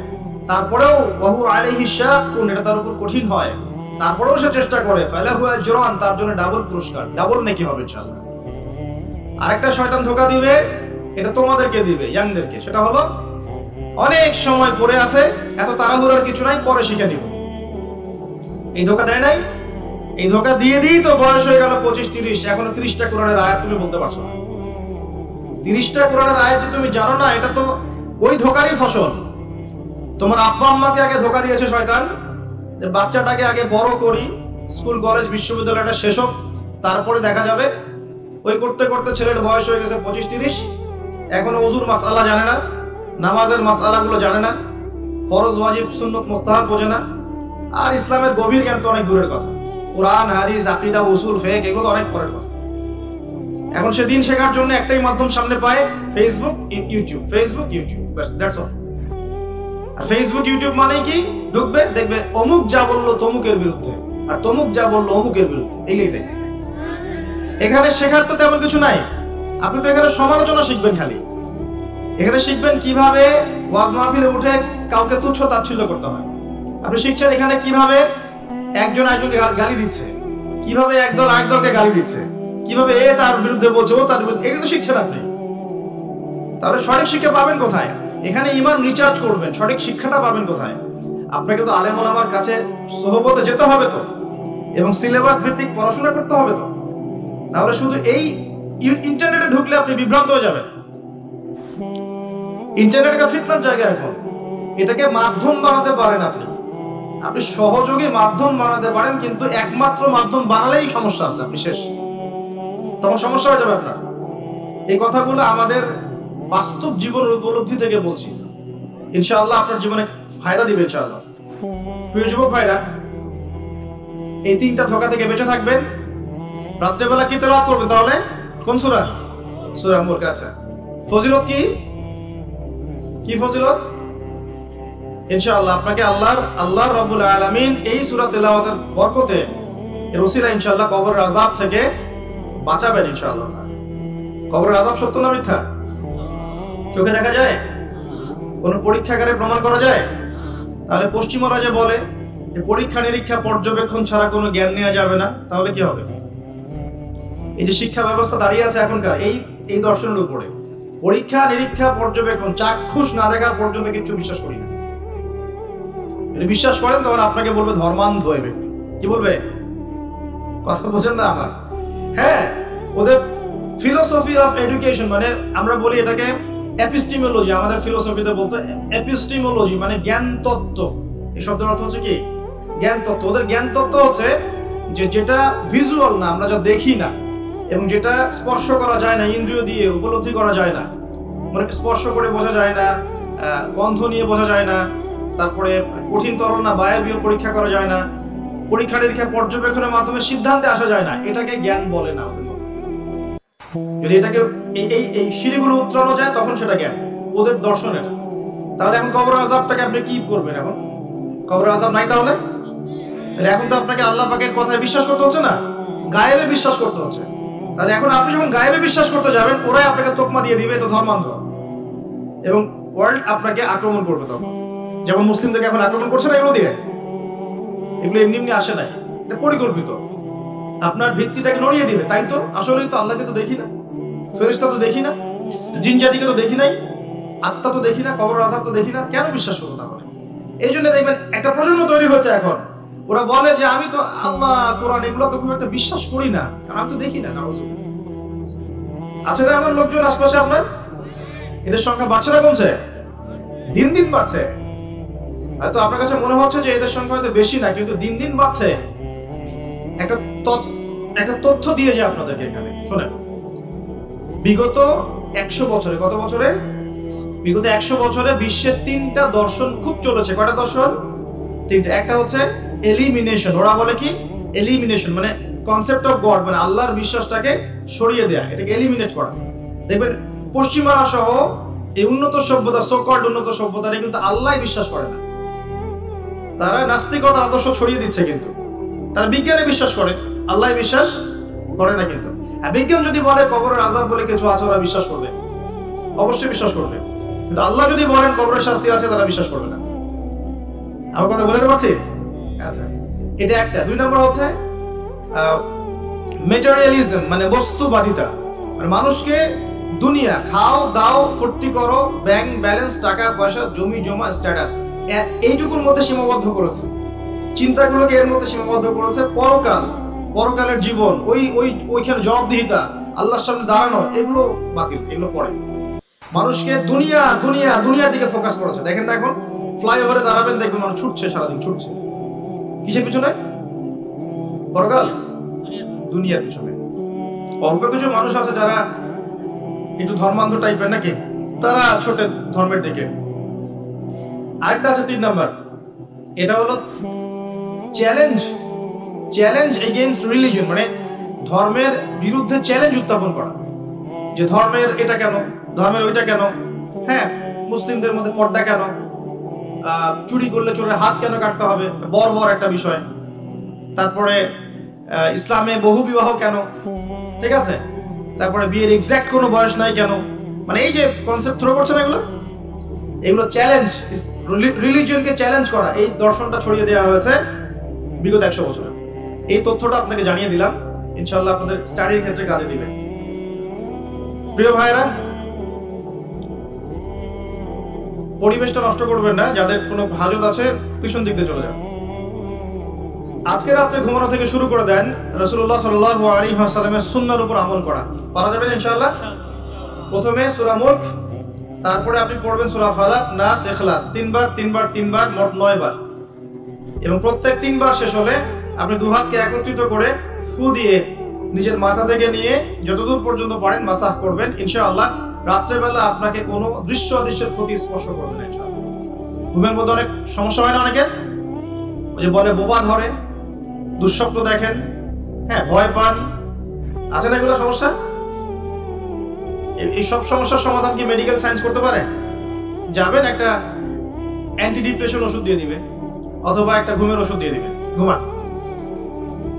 Speaker 1: তারপরেও ওয়াহু আলাইহি শাক্কুন, এটা তার উপর কঠিন হয়, তারপরেও সে চেষ্টা করে, ফালাহু আজরান, তার জন্য ডাবল পুরস্কার, ডাবল নেকি হবে ইনশাআল্লাহ। আরেকটা শয়তান ধোঁকা দিবে, এটা তোমাদেরকে দিবে, ইয়াংদেরকে, সেটা হলো অনেক সময় পড়ে আছে, এত তাড়াহুড়োর কিছু নাই, পরে শিখে নিব। এই ধোঁকা দেয় নাই? এই ধোঁকা দিয়ে দিই তো বয়স হয়ে গেল 25-30, এখনো 30টা কোরআনের আয়াত তুমি বলতে পারছো না। 30টা কোরআনের আয়াত যে তুমি জানো না, এটা তো ওই ধোঁকারই ফসল। তোমার আব্বা আম্মাকে আগে ধোঁকা দিয়েছে শয়তান, যে বাচ্চাটাকে আগে বড় করি, স্কুল কলেজ বিশ্ববিদ্যালয়টা শেষ হোক, তারপরে দেখা যাবে। ওই করতে করতে ছেলের বয়স হয়ে গেছে 25-30, এখনো ওযুর মাসআলা জানে না, নামাজের মাসআলাগুলো জানে না, ফরজ ওয়াজিব সুন্নত মুস্তাহাব বোঝে না, আর ইসলামের গভীর জ্ঞান তো অনেক দূরের কথা। কোরআন, হাদিস, আকীদা, উসুল, ফিকহ, এগুলো অনেক পরের কথা। এখন সে দিন শেখার জন্য একটাই মাধ্যম সামনে পায়, ফেসবুক, ইউটিউব, ফেসবুক, ইউটিউব, বাস, দ্যাটস অল। আর ফেসবুক, ইউটিউব মানে কি? ঢুকবে, দেখবে অমুক যা বললো তমুকের বিরুদ্ধে, আর তমুক যা বললো অমুকের বিরুদ্ধে, এইটাই দেখবে। এখানে শেখার তো তেমন কিছু নাই, আপনি তো এখানে সমালোচনা শিখবেন খালি। এখানে শিখবেন কিভাবে ওয়াজ মাহফিলে উঠে কাউকে তুচ্ছ তাচ্ছিল্য করতে হয়। আপনি শিখছেন এখানে কিভাবে একজন একজনকে গালি দিচ্ছে, কিভাবে একদল আরেকদলকে গালি দিচ্ছে, কিভাবে এ তার বিরুদ্ধে বলছে, ও তার বিরুদ্ধে, এগুলো শিখছেন আপনি। তাহলে সঠিক শিক্ষা পাবেন কোথায়? এখানে ঈমান রিচার্জ করবেন, সঠিক শিক্ষাটা পাবেন কোথায়? আপনাকে তো আলেম ওলামার কাছে সোহবতে যেতে হবে তো, এবং সিলেবাস ভিত্তিক পড়াশোনা করতে হবে তো। তাহলে শুধু এই ইন্টারনেটে ঢুকলে আপনি বিভ্রান্ত হয়ে যাবেন। ইন্টারনেট একটা ফিতনার জায়গা এখন। এটাকে মাধ্যম বানাতে পারেন আপনি, আপনি সহযোগী মাধ্যম বানাতে পারেন, কিন্তু একমাত্র মাধ্যম বানালেই সমস্যা আছে, আপনি শেষ, তখন সমস্যা হয়ে যাবে আপনার। এই কথাগুলো আমাদের বাস্তব জীবনের উপলব্ধি থেকে বলছি, ইনশাআল্লাহ আপনার জীবনে ফায়দা দিবে ইনশাআল্লাহ। প্রিয় যুবক ভাইরা, এই 3টা ধোঁকা থেকে বেঁচে থাকবেন। রাত্রেবেলা কি তেলাওয়াত করবেন তাহলে? কোন সূরা? সূরা মুলক। আচ্ছা, ফজিলত কি কি ফজিলত? ইনশাআল্লাহ আপনাকে আল্লাহ রাব্বুল আলামিন এই সূরা তেলাওয়াতের বরকতে, এর ওসিলা ইনশাআল্লাহ কবরের আযাব থেকে বাঁচাবেন ইনশাআল্লাহ। কবরের আযাব সত্য না মিথ্যা? চোখে দেখা যায়? কোন পরীক্ষাগারে প্রমাণ করা যায়? তাহলে পশ্চিমরা যে বলে যে পরীক্ষা নিরীক্ষা পর্যবেক্ষণ ছাড়া কোনো জ্ঞান নেওয়া যাবে না, তাহলে কি হবে? এই যে শিক্ষা ব্যবস্থা দাঁড়িয়ে আছে এখনকার এই দর্শনের উপরে, পরীক্ষা নিরীক্ষা পর্যবেক্ষণ চাক্ষুষ না দেখা পর্যন্ত কিছু বিশ্বাস করি না। যদি বিশ্বাস করেন তখন আপনাকে বলবে ধর্মান্ধ হয়ে ব্যক্তি। কি বলবে? কথা বোঝেন না আমার? হ্যাঁ, ওদের ফিলোসফি অফ এডুকেশন, মানে আমরা বলি এটাকে এপিস্টিমোলজি, আমাদের ফিলোসফিতে বলতো এপিস্টিমোলজি, মানে জ্ঞান তত্ত্ব। এই শব্দের অর্থ হচ্ছে কি? জ্ঞান তত্ত্ব। ওদের জ্ঞান তত্ত্ব হচ্ছে যে যেটা ভিজুয়াল না, আমরা যা দেখি না, এবং যেটা স্পর্শ করা যায় না, ইন্দ্রিয় দিয়ে উপলব্ধি করা যায় না, মানে স্পর্শ করে বোঝা যায় না, গন্ধ নিয়ে বোঝা যায় না, তারপরে কঠিন তরল না বায়বীয় পরীক্ষা করা যায় না, পরীক্ষা নিরীক্ষা পর্যবেক্ষণের মাধ্যমে সিদ্ধান্তে আসা যায় না, এটাকে জ্ঞান বলে না। যদি এটাকে এই সিঁড়িগুলো উত্তরানো যায় তখন সেটা জ্ঞান, ওদের দর্শন এটা। তাহলে এখন কবর আযাবটাকে আপনি কি করবেন? এখন কবর আযাব নাই, তাহলে এখন তো আপনাকে আল্লাহ পাকের কথায় বিশ্বাস করতে হচ্ছে না, গায়েবে বিশ্বাস করতে হচ্ছে। তাহলে এখন আপনি যখন গায়েবে বিশ্বাস করতে যাবেন, ওরাই আপনাকে তোকমা দিয়ে দিবে তো ধর্মান্ধ, এবং ওয়ার্ল্ড আপনাকে আক্রমণ করবে তখন। যেমন মুসলিমদেরকে এখন আক্রমণ করছে না এগুলো দিয়ে, এগুলো এমনি এমনি আসে নাই, এটা পরিকল্পিত। আপনার ভিত্তিটাকে নড়িয়ে দিবে। তাই তো আসলেই তো আল্লাহকে তো দেখি না, ফেরেশতা তো দেখি না, জিন জাতিকে তো দেখি নাই, আত্মা তো দেখি না, কবর আযাব তো দেখি না, কেন বিশ্বাস করবো তাহলে? এই জন্য দেখবেন একটা প্রজন্ম তৈরি হচ্ছে এখন, ওরা বলে যে আমি তো আল্লাহ কোরআন এগুলো তো খুব একটা বিশ্বাস করি না, কারণ আমি তো দেখি না। নাউযুবিল্লাহ। আছে না আমার লোকজন আশপাশে আপনার? এদের সংখ্যা বাড়ছে না কমছে? দিন দিন বাড়ছে। হয়তো আপনার কাছে মনে হচ্ছে যে এদের সংখ্যা হয়তো বেশি না, কিন্তু দিন দিন বাড়ছে। একটা তথ্য দিয়ে যে আপনাদেরকে এখানে শোনেন, বিগত 100 বছরে, কত বছরে? বিগত 100 বছরে বিশ্বের 3টা দর্শন খুব চলেছে। কয়টা দর্শন? 3টা। একটা হচ্ছে এলিমিনেশন, ওরা বলে কি এলিমিনেশন, মানে কনসেপ্ট অফ গড, মানে আল্লাহর বিশ্বাসটাকে সরিয়ে দেয়া, এটাকে এলিমিনেট করা। দেখবেন পশ্চিমারা সহ এই উন্নত সভ্যতা, সো-কল্ড উন্নত সভ্যতারে কিন্তু আল্লাহ বিশ্বাস করে না, তারা নাস্তিকতার আদর্শ ছড়িয়ে দিচ্ছে, কিন্তু তারা বিজ্ঞানে বিশ্বাস করে, আল্লাহ বিশ্বাস করে না। কিন্তু বিজ্ঞান যদি বলে কবরের আযাব বলে কিছু আছে, ওরা বিশ্বাস করবে, অবশ্যই বিশ্বাস করবে। কিন্তু আল্লাহ যদি বলেন কবরের শাস্তি আছে, তারা বিশ্বাস করবে না। আমার কথা বুঝতে পারছি? আচ্ছা, এটা একটা। 2 নম্বর হচ্ছে ম্যাটেরিয়ালিজম, মানে বস্তুবাদিতা, মানে মানুষকে দুনিয়া খাও দাও ফুর্তি করো, ব্যাংক ব্যালেন্স, টাকা পয়সা, জমি জমা, স্ট্যাটাস, এইটুকুর মধ্যে সীমাবদ্ধ করেছে। চিন্তাগুলোকে এর মধ্যে সীমাবদ্ধ করেছে। পরকালের জীবন, ওইখানে জবাবদিহিতা, আল্লাহর সামনে দাঁড়ানো, এগুলো বাতিল, এগুলো পড়ে। মানুষকে দুনিয়ার দিকে ফোকাস করেছে। দেখেন না এখন ফ্লাইওভারে দাঁড়াবেন, দেখবেন মানুষ ছুটছে, সারাদিন ছুটছে। কিসের পিছনে? পরকাল, দুনিয়ার পিছনে। অল্প কিছু মানুষ আছে যারা একটু ধর্মান্ধ টাইপের নাকি, তারা ছোটে ধর্মের দিকে। আরেকটা আছে 3 নাম্বার, এটা হলো চ্যালেঞ্জ এগেইনস্ট রিলিজিয়ন, মানে ধর্মের বিরুদ্ধে চ্যালেঞ্জ উত্থাপন করা, যে ধর্মের এটা কেন, ধর্মের ওইটা কেন, হ্যাঁ মুসলিমদের মধ্যে পর্দা কেন, চুরি করলে চোরের হাত কেন কাটতে হবে, বর্বর একটা বিষয়। তারপরে ইসলামে বহু বিবাহ কেন, ঠিক আছে, তারপরে বিয়ের এক্সাক্ট কোনো বয়স নাই কেন, মানে এই যে কনসেপ্ট থ্রো করছে না, এগুলো চ্যালেঞ্জ, রিলিজিয়নকে চ্যালেঞ্জ করা, এই দর্শনটা ছড়িয়ে দেওয়া হয়েছে বিগত 100 বছরে। এই তথ্যটা আপনাকে জানিয়ে দিলাম, ইনশাআল্লাহ আপনাদের স্টাডির ক্ষেত্রে কাজে দিবে। প্রিয় ভাইরা, পরিবেশটা নষ্ট করবেন না, যাদের কোনো হাজত আছে পিছন দিক দিয়ে চলে যান। আজকে রাতে ঘুমানো থেকে শুরু করে দেন রাসূলুল্লাহ সাল্লাল্লাহু আলাইহি ওয়াসাল্লামের সুন্নাহর উপর আমল করা। পারা যাবে ইনশাআল্লাহ। প্রথমে সূরা মুলক তারপরে আপনি পড়বেন সূরা ফালাক, নাস, ইখলাস তিনবার তিনবার তিনবার, মোট 9 বার। এবং প্রত্যেক 3 বার শেষ হলে আপনি দুহাতকে একত্রিত করে ফু দিয়ে নিজের মাথা থেকে নিয়ে যতদূর পর্যন্ত পারেন মাসাহ করবেন। ইনশাআল্লাহ রাত্রেবেলা আপনাকে কোনো দৃশ্য অদৃশ্যের প্রতি স্পর্শ করবে না ইনশাআল্লাহ। ঘুমের মধ্যে অনেক সমস্যা হয় না অনেকের, ওই যে বলে বোবা ধরে, দুঃস্বপ্ন দেখেন, হ্যাঁ ভয় পান, আছে না এগুলো সমস্যা? এই সব সমস্যার সমাধান কি মেডিকেল সায়েন্স করতে পারে? যাবেন একটা অ্যান্টি ডিপ্রেশন ওষুধ দিয়ে দিবে অথবা একটা ঘুমের ওষুধ দিয়ে দিবে, ঘুমান।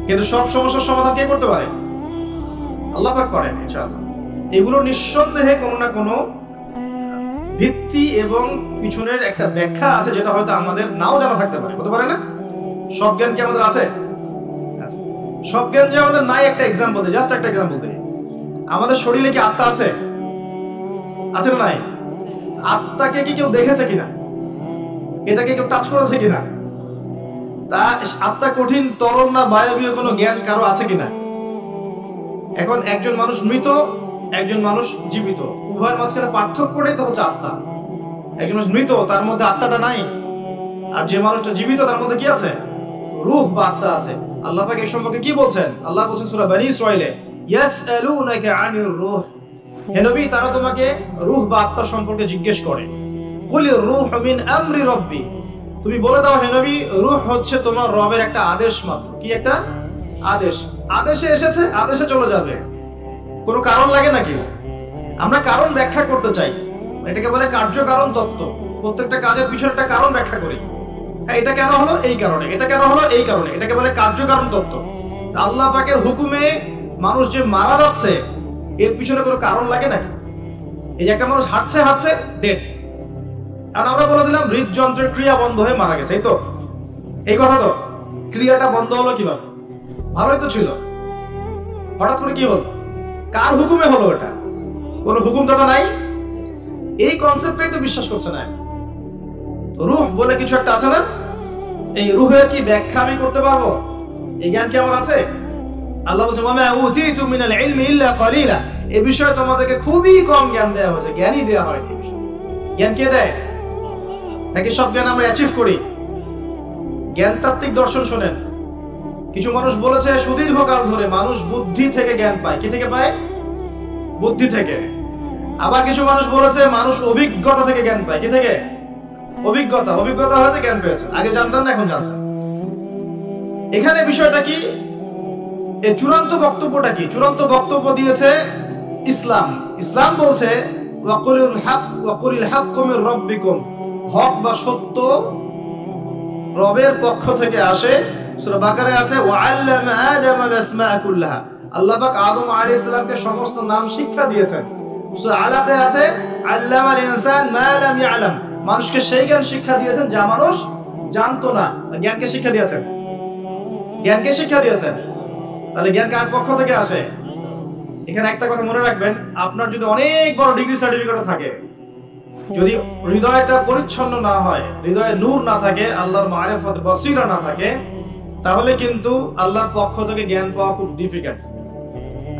Speaker 1: কিন্তু সব সমস্যার সমাধান কে করতে পারে? আল্লাহ পাক পারেন ইনশাআল্লাহ। এগুলো নিঃসন্দেহে কোনো না কোনো ভিত্তি এবং পিছনের একটা ব্যাখ্যা আছে, যেটা হয়তো আমাদের নাও জানা থাকতে পারে, হতে পারে না? সব জ্ঞান কি আমাদের আছে? সব জ্ঞান যে আমাদের নাই, একটা এক্সাম্পল দিই, জাস্ট একটা এক্সাম্পল দিই। আমাদের শরীরে কি আত্মা আছে? আছে না নাই? আত্মাকে কি কেউ দেখেছে কিনা? এটাকে কেউ টাচ করেছে কিনা? তা আত্মা কঠিন, তরল না বায়বীয় কোনো জ্ঞান কারো আছে কিনা? এখন একজন মানুষ মৃত, একজন মানুষ জীবিত, উভয়ের মাঝখানে পার্থক্যটাই তো হচ্ছে আত্মা। একজন মানুষ মৃত, তার মধ্যে আত্মাটা নাই, আর যে মানুষটা জীবিত তার মধ্যে কি আছে? রূহ বা আত্মা আছে। আল্লাহ পাক এই সম্পর্কে কি বলছেন? আল্লাহ বলছেন সূরা বনী ইসরাঈলে, ইয়াসআলুনাকা আনির রূহ, হে নবী তারা তোমাকে রূহ বা আত্মা সম্পর্কে জিজ্ঞেস করে। কুলির রূহু মিন আমরি রাব্বি, তুমি বলে দাও হে নবী, রূহ হচ্ছে তোমার রবের একটা আদেশ মাত্র। কি একটা আদেশ? আদেশে এসেছে, আদেশে চলে যাবে, কোনো কারণ লাগে নাকি? আমরা কারণ ব্যাখ্যা করতে চাই, এটাকে বলে কার্যকারণ তত্ত্ব। প্রত্যেকটা কাজের পিছনে একটা কারণ ব্যাখ্যা করি। হ্যাঁ, এটা কেন হলো এই কারণে, এটা কেন হলো এই কারণে, এটাকে বলে কার্যকারণ তত্ত্ব। আল্লাহ পাকের হুকুমে মানুষ যে মারা যাচ্ছে, এর পিছনে কোনো কারণ লাগে নাকি? এই যে একটা মানুষ হাঁটছে হাঁটছে ডেড, আর আমরা বলে দিলাম হৃদযন্ত্রের ক্রিয়া বন্ধ হয়ে মারা গেছে, এই তো, এই কথা তো। ক্রিয়াটা বন্ধ হলো কিভাবে? ভালোই তো ছিল, হঠাৎ করে কি হলো? কার হুকুমে হলো? এটা কোনো হুকুম দাদা নাই, এই কনসেপ্টটাই তো বিশ্বাস করছে না। রূহ বলে কিছু একটা আছে না, এই রূহের কি ব্যাখ্যা আমি করতে পারবো? এই জ্ঞান কি আমার আছে? আল্লাহ বলছে ওয়ামা উতিতু মিনাল ইলমি ইল্লা কলিলা, এই বিষয়ে তোমাদেরকে খুবই কম জ্ঞান দেওয়া হয়েছে, জ্ঞানই দেওয়া হয়নি। জ্ঞান কে দেয়? নাকি সব জ্ঞান আমরা অ্যাচিভ করি? জ্ঞানতাত্ত্বিক দর্শন শোনেন, কিছু মানুষ বলেছে সুদীর্ঘকাল ধরে মানুষ বুদ্ধি থেকে জ্ঞান পায়। কি থেকে পায়? বুদ্ধি থেকে। আবার কিছু মানুষ বলেছে মানুষ অভিজ্ঞতা থেকে জ্ঞান পায়। কি থেকে? অভিজ্ঞতা। অভিজ্ঞতা হয়েছে জ্ঞান পেয়েছে, আগে জানতাম না এখন জানছেন। এখানে বিষয়টা কি? এই চূড়ান্ত বক্তব্যটা কি? চূড়ান্ত বক্তব্য দিয়েছে ইসলাম। ইসলাম বলছে ওয়াকুলিল হাক্কু মির রাব্বিকুম, হক বা সত্য রবের পক্ষ থেকে আসে। সূরা বাকারায় আছে ওয়াআল্লামা আদামা আসমাআ কুল্লাহা, আল্লাহ পাক আদম আলাইহিস সালামকে সমস্ত নাম শিক্ষা দিয়েছেন। সূরা আলাকে আছে আল্লামাল ইনসান মা লাম ইয়ালাম, মানুষকে সেই জ্ঞান শিক্ষা দিয়েছেন যা মানুষ জানতো না। জ্ঞানকে শিক্ষা দিয়েছেন, জ্ঞানকে শিক্ষা দিয়েছেন। তাহলে জ্ঞান কার পক্ষ থেকে আসে? এখানে একটা কথা মনে রাখবেন, আপনার যদি অনেক বড় ডিগ্রি সার্টিফিকেটও থাকে, যদি হৃদয়টা পরিচ্ছন্ন না হয়, হৃদয়ে নূর না থাকে, আল্লাহর মারিফত বসিরা না থাকে, তাহলে কিন্তু আল্লাহর পক্ষ থেকে জ্ঞান পাওয়া খুব ডিফিকাল্ট।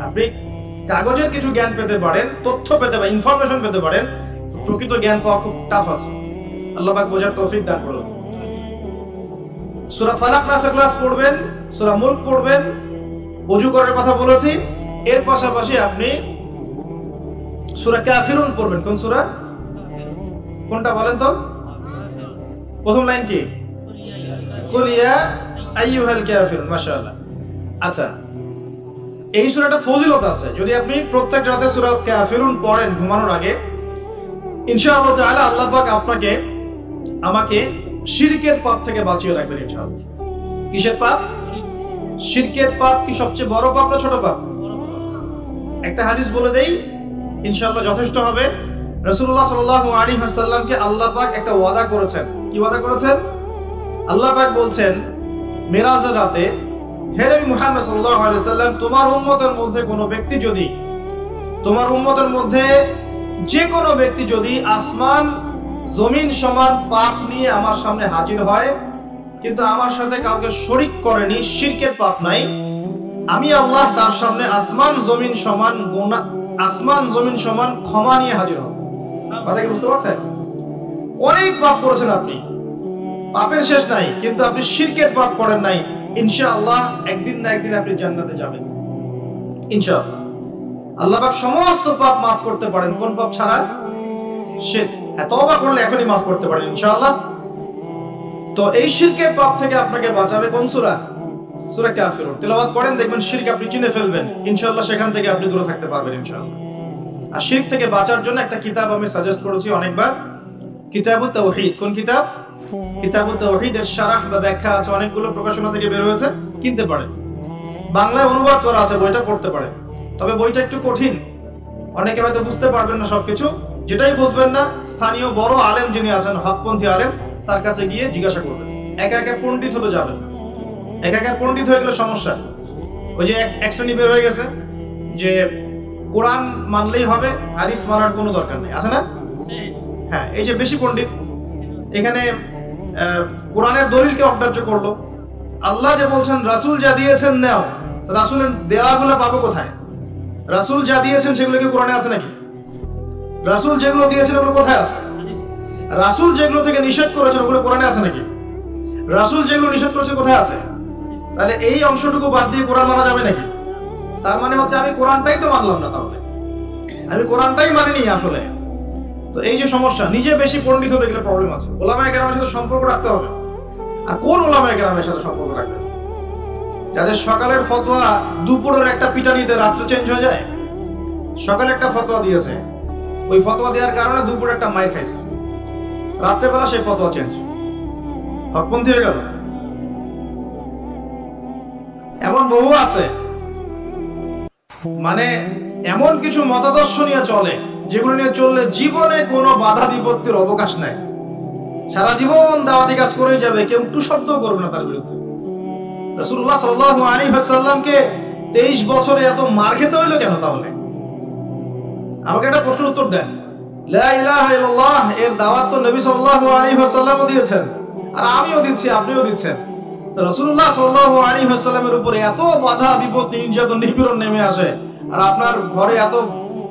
Speaker 1: আপনি কাগজের কিছু জ্ঞান পেতে পারেন, তথ্য পেতে পারেন, ইনফরমেশন পেতে পারেন, প্রকৃত জ্ঞান পাওয়া খুব টাফ আছে। আল্লাহ পাক বোঝার তৌফিক দান করুন। সূরা ফালাক, নাস, ইখলাস পড়বেন, সূরা মুলক পড়বেন, ওযু করার কথা বলেছি। এর পাশাপাশি আপনি সূরা কাফিরুন পড়বেন। কোন সূরা? কোনটা বলেন তো? প্রথম লাইন কি? কুল ইয়া আইয়ুহাল কাফিরুন। মাশাআল্লাহ। আচ্ছা, এই সূরাটা ফজিলত আছে। যদি আপনি প্রত্যেক রাতে সূরা কাফিরুন পড়েন ঘুমানোর আগে, ইনশাআল্লাহ তাআলা আল্লাহ পাক আপনাকে আমাকে শিরকের পাপ থেকে বাঁচিয়ে রাখবেন ইনশাআল্লাহ। কিসের পাপ? শিরকের পাপ কি সবচেয়ে বড় পাপ না ছোট পাপ? একটা হাদিস বলে দেই, ইনশাআল্লাহ যথেষ্ট হবে। রাসূলুল্লাহ সাল্লাল্লাহু আলাইহি ওয়াসাল্লামকে আল্লাহ পাক একটা ওয়াদা করেছেন। কি ওয়াদা করেছেন? আল্লাহ পাক বলছেন মিরাজের রাতে, হে নবী মুহাম্মদ সাল্লাল্লাহু আলাইহি ওয়াসাল্লাম, তোমার উম্মতের মধ্যে কোনো ব্যক্তি যদি, তোমার উম্মতের মধ্যে যে কোনো ব্যক্তি যদি আসমান জমিন সমান পাপ নিয়ে আমার সামনে হাজির হয়, কিন্তু আমার সাথে কাউকে শরীক করেনি, শিরকের পাপ নাই, আমি আল্লাহ তার সামনে আসমান জমিন সমান গুনাহ, আসমান জমিন সমান ক্ষমা নিয়ে হাজির হব। কথা কি বুঝতে পারছেন? অনেক পাপ করেছেন আপনি, পাপের শেষ নাই, কিন্তু আপনি শিরকের পাপ করেন নাই। ইনশাআল্লাহ একদিন না একদিন আপনি জান্নাতে যাবেন ইনশাআল্লাহ। আল্লাহ পাক সমস্ত পাপ মাফ করতে পারেন, কোন পাপ ছাড়া? শিরক। হ্যাঁ, তওবা করলে এখনই মাফ করতে পারেন ইনশাআল্লাহ। তো এই শিরকের পাপ থেকে আপনাকে বাঁচাবে কোন সূরা? সূরা কাফিরুন। তেলাওয়াত করেন, দেখবেন শিরক আপনি চিনে ফেলবেন ইনশাআল্লাহ, সেখান থেকে আপনি দূরে থাকতে পারবেন ইনশাআল্লাহ। আর শিরক থেকে বাঁচার জন্য একটা কিতাব আমি সাজেস্ট করেছি অনেকবার, কিতাবুত তাওহীদ। কোন কিতাব? কিতাবুত তাওহীদের শারাহ বা ব্যাখ্যা আছে, অনেকগুলো প্রকাশনা থেকে বের হয়েছে, কিনতে পারেন। বাংলায় অনুবাদ করা আছে, বইটা পড়তে পারেন। তবে বইটা একটু কঠিন, অনেকে হয়তো বুঝতে পারবেন না সবকিছু। যেটাই বুঝবেন না, স্থানীয় বড় আলেম যিনি আছেন, হকপন্থী আলেম, তার কাছে গিয়ে জিজ্ঞাসা করবেন। একা একা পণ্ডিত হতে যাবেন না, একা একা পণ্ডিত হয়ে গেলে সমস্যা। ওই যে এক শ্রেণী বের হয়ে গেছে যে কোরআন মানলেই হবে, হাদিস মানার কোনো দরকার নেই, আছে না? হ্যাঁ, এই যে বেশি পণ্ডিত এখানে কোরআনের দলিলকে অগ্রাহ্য করলো। আল্লাহ যে বলছেন রাসূল যা দিয়েছেন নাও, রাসূলের দেওয়াগুলো পাবো কোথায়? রাসূল যা দিয়েছেন সেগুলো কি কোরআনে আছে নাকি? রাসূল যেগুলো দিয়েছেন ওগুলো কোথায় আছে? রাসূল যেগুলো থেকে নিষেধ করেছেন ওগুলো কোরআনে আছে নাকি? রাসূল যেগুলো নিষেধ করেছেন কোথায় আছে? তাহলে এই অংশটুকু বাদ দিয়ে কোরআন মানা যাবে নাকি? তার মানে হচ্ছে আমি কোরআনটাই তো মানলাম না, তাহলে আমি কোরআনটাই মানিনি আসলে। তো এই যে সমস্যা, নিজে বেশি পণ্ডিত হতে গেলে প্রবলেম আছে। ওলামায়ে কেরামের সাথে সম্পর্ক রাখতে হবে। আর কোন ওলামায়ে কেরামের সাথে সম্পর্ক রাখবেন? যাদের সকালের ফতোয়া দুপুরের একটা পিটানিতে রাত্রে চেঞ্জ হয়ে যায়। সকালে একটা ফতোয়া দিয়েছে, ওই ফতোয়া দেওয়ার কারণে দুপুরে একটা মাইর খাইছে, রাত্রেবেলা সেই ফতোয়া চেঞ্জ, হকপন্থী হয়ে গেল। এমন বহু আছে, মানে এমন কিছু মতাদর্শ নিয়ে চলে যেগুলো নিয়ে চললে জীবনে কোনো বাধা বিপত্তির অবকাশ নাই। সারা জীবন দাওয়াতি কাজ করেই যাবে, কেউ একটু শব্দ করবে না তার বিরুদ্ধে। রাসূলুল্লাহ সাল্লাল্লাহু আলাইহি ওয়াসাল্লামকে 23 বছরে এত মার খেতে হইলো কেন তাহলে? আমাকে একটা প্রশ্নের উত্তর দেন। লা ইলাহা ইল্লাল্লাহ এর দাওয়াত তো নবী সাল্লাল্লাহু আলাইহি ওয়াসাল্লামও দিয়েছেন, আর আমিও দিচ্ছি, আপনিও দিচ্ছেন। রাসূলুল্লাহ সাল্লাল্লাহু আলাইহি ওয়াসাল্লামের উপরে এত বাধা বিপত্তি নির্যাতন নিপীড়ন নেমে আসে, আর আপনার ঘরে এত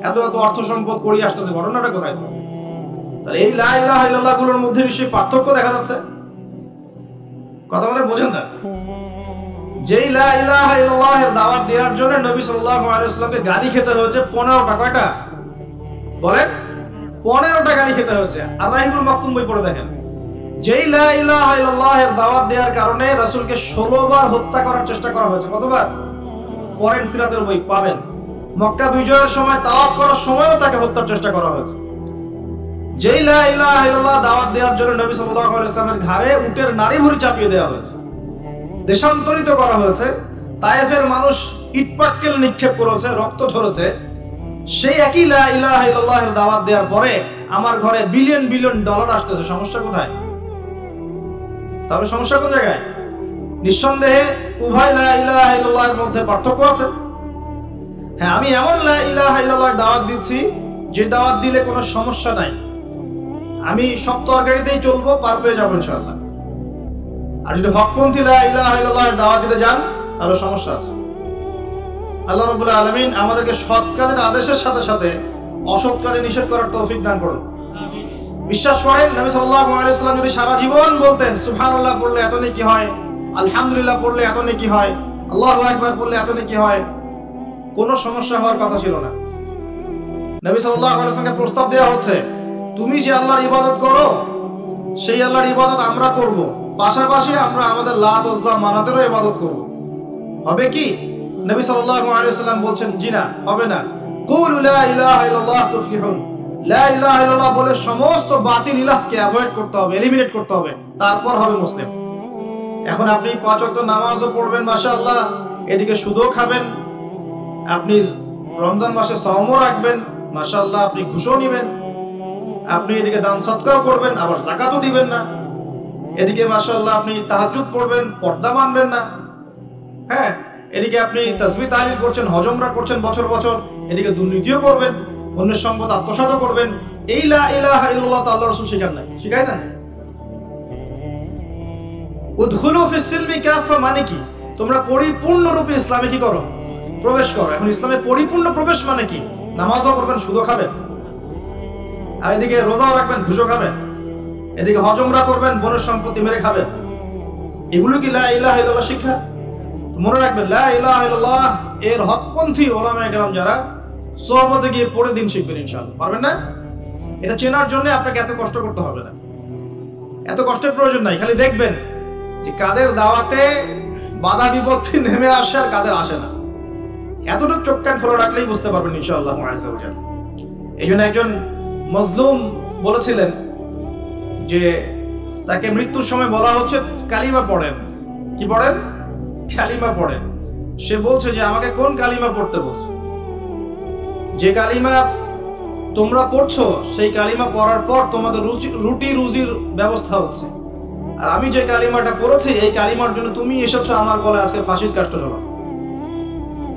Speaker 1: এত এত অর্থ সম্পদ করিয়ে আসতেছে, ঘটনাটা কোথায়? তাহলে এই লা ইলাহা ইল্লাল্লাহ গুলোর মধ্যে নিশ্চয়ই পার্থক্য দেখা যাচ্ছে। কথা মানে বোঝেন না? যেই লা ইলাহা ইল্লাল্লাহ এর দাওয়াত দেওয়ার জন্য নবী সাল্লাল্লাহু আলাইহি ওয়াসাল্লামকে গালি খেতে হয়েছে 15টা। কয়টা বলেন? 15টা গালি খেতে হয়েছে। আর রাহিবুল মাকতুম বই পড়ে দেখেন, যেই লা ইলাহা ইল্লাল্লাহ এর দাওয়াত দেওয়ার কারণে রাসূলকে 16 বার হত্যা করার চেষ্টা করা হয়েছে। কতবার? পরের সিরাতের বই পাবেন। মক্কা বিজয়ের সময়, তাওয়াফ করার সময়ও তাকে হত্যার চেষ্টা করা হয়েছে। যেই লা ইলাহা ইল্লাল্লাহ দাওয়াত দেওয়ার জন্য নবী সাল্লাল্লাহু আলাইহি ওয়াসাল্লামের ঘাড়ে উটের নাড়ি ভুঁড়ি চাপিয়ে দেওয়া হয়েছে, দেশান্তরিত করা হয়েছে, তায়েফের মানুষ ইটপাটকেল নিক্ষেপ করেছে, রক্ত ঝরেছে। সেই একই লা ইলাহা ইল্লাল্লাহ এর দাওয়াত দেওয়ার পরে আমার ঘরে বিলিয়ন বিলিয়ন ডলার আসতেছে। সমস্যা কোথায়? তাহলে সমস্যা কোন জায়গায়? নিঃসন্দেহে উভয় লা ইলাহা ইল্লাল্লাহ এর মধ্যে পার্থক্য আছে। হ্যাঁ, আমি এমন লা ইলাহা ইল্লাল্লাহ দাওয়াত দিচ্ছি যে দাওয়াত দিলে কোনো সমস্যা নাই, আমি সব তরকারিতেই চলবো, পার পেয়ে যাবো ইনশাআল্লাহ। আর যদি হকপন্থী লা ইলাহা ইল্লাল্লাহ দাওয়াত দিতে যান তাহলে সমস্যা আছে। আল্লাহ রাব্বুল আলামিন আমাদেরকে সৎ কাজের আদেশের সাথে সাথে অসৎ কাজে নিষেধ করার তৌফিক দান করুন। বিশ্বাস করেন, নবী সাল্লাল্লাহু আলাইহি ওয়াসাল্লাম যদি সারা জীবন বলতেন সুবহানাল্লাহ পড়লে এত নেকি হয়, আলহামদুলিল্লাহ পড়লে এত নেকি হয়, আল্লাহু আকবার পড়লে এত নেকি হয়, কোনো সমস্যা হওয়ার কথা ছিল না। নবী সাল্লাল্লাহু আলাইহি ওয়াসাল্লামকে প্রস্তাব দেওয়া হচ্ছে, তুমি যে আল্লাহর ইবাদত করো সেই আল্লাহর ইবাদত আমরা করব, পাশাপাশি আমরা আমাদের লাত ওজ্জা মানাতেরও ইবাদত করব। হবে কি? নবী সাল্লাল্লাহু আলাইহি ওয়াসাল্লাম বলছেন, জি না, হবে না। কুলু লা ইলাহা ইল্লাল্লাহ তুফলিহুন। লা ইলাহা ইল্লাল্লাহ বলে সমস্ত বাতিল ইলাহকে অ্যাভয়েড করতে হবে, এলিমিনেট করতে হবে, তারপর হবে মুসলিম। এখন আপনি 5 ওয়াক্ত নামাজও পড়বেন মাশাআল্লাহ, এদিকে সুদও খাবেন, আপনি রমজান মাসে সাওমও রাখবেন মাশাআল্লাহ, আপনি ঘুষও নেবেন, আপনি এদিকে দান সদকাও করবেন, আবার যাকাতও দিবেন না, এদিকে মাশাআল্লাহ আপনি তাহাজ্জুদ পড়বেন, পর্দা মানবেন না, হ্যাঁ, এদিকে আপনি তাসবিহ তাহলিল করছেন, হজ উমরা করছেন বছর বছর, এদিকে দুর্নীতিও করবেন, অন্যের সম্পদ আত্মসাৎও করবেন। এই লা ইলাহা ইল্লাল্লাহ তো আল্লাহর রাসূল শিখান নাই, শিখাইছেন? উদখুলু ফিস সিলমি কাফা মানে কি? তোমরা পরিপূর্ণরূপে ইসলামে কি করো? প্রবেশ করো। এখন ইসলামে পরিপূর্ণ প্রবেশ মানে কি? নামাজও পড়বেন, সুদও খাবেন, আর এদিকে রোজাও রাখবেন, ঘুষও খাবেন, এদিকে হজ উমরা করবেন, বোনের সম্পত্তি মেরে খাবেন। এগুলো কি লা ইলাহা ইল্লাল্লাহ শিক্ষা? মনে রাখবেন, লা ইলাহা ইল্লাল্লাহ এর হকপন্থী ওলামায়ে কেরাম যারা, সোহবতে গিয়ে পড়ে দিন শিখবেন ইনশাআল্লাহ। পারবেন না? এটা চেনার জন্য আপনাকে এত কষ্ট করতে হবে না, এত কষ্টের প্রয়োজন নাই। খালি দেখবেন যে কাদের দাওয়াতে বাধা বিপত্তি নেমে আসে আর কাদের আসে না। এতটুকু চোখ কান খোলা রাখলেই বুঝতে পারবেন ইনশাআল্লাহ। এই জন্য একজন মজলুম বলেছিলেন যে তাকে মৃত্যুর সময় বলা হচ্ছে কালিমা পড়েন। কি পড়েন? কালিমা পড়েন। সে বলছে যে আমাকে কোন কালিমা পড়তে বলছে? যে কালিমা তোমরা পড়ছো সেই কালিমা পড়ার পর তোমাদের রুটি রুজির ব্যবস্থা হচ্ছে, আর আমি যে কালিমাটা পড়েছি এই কালিমার জন্য তুমি এসেছো আমার গলায় আজকে ফাঁসির কাষ্ট ঝোলাও।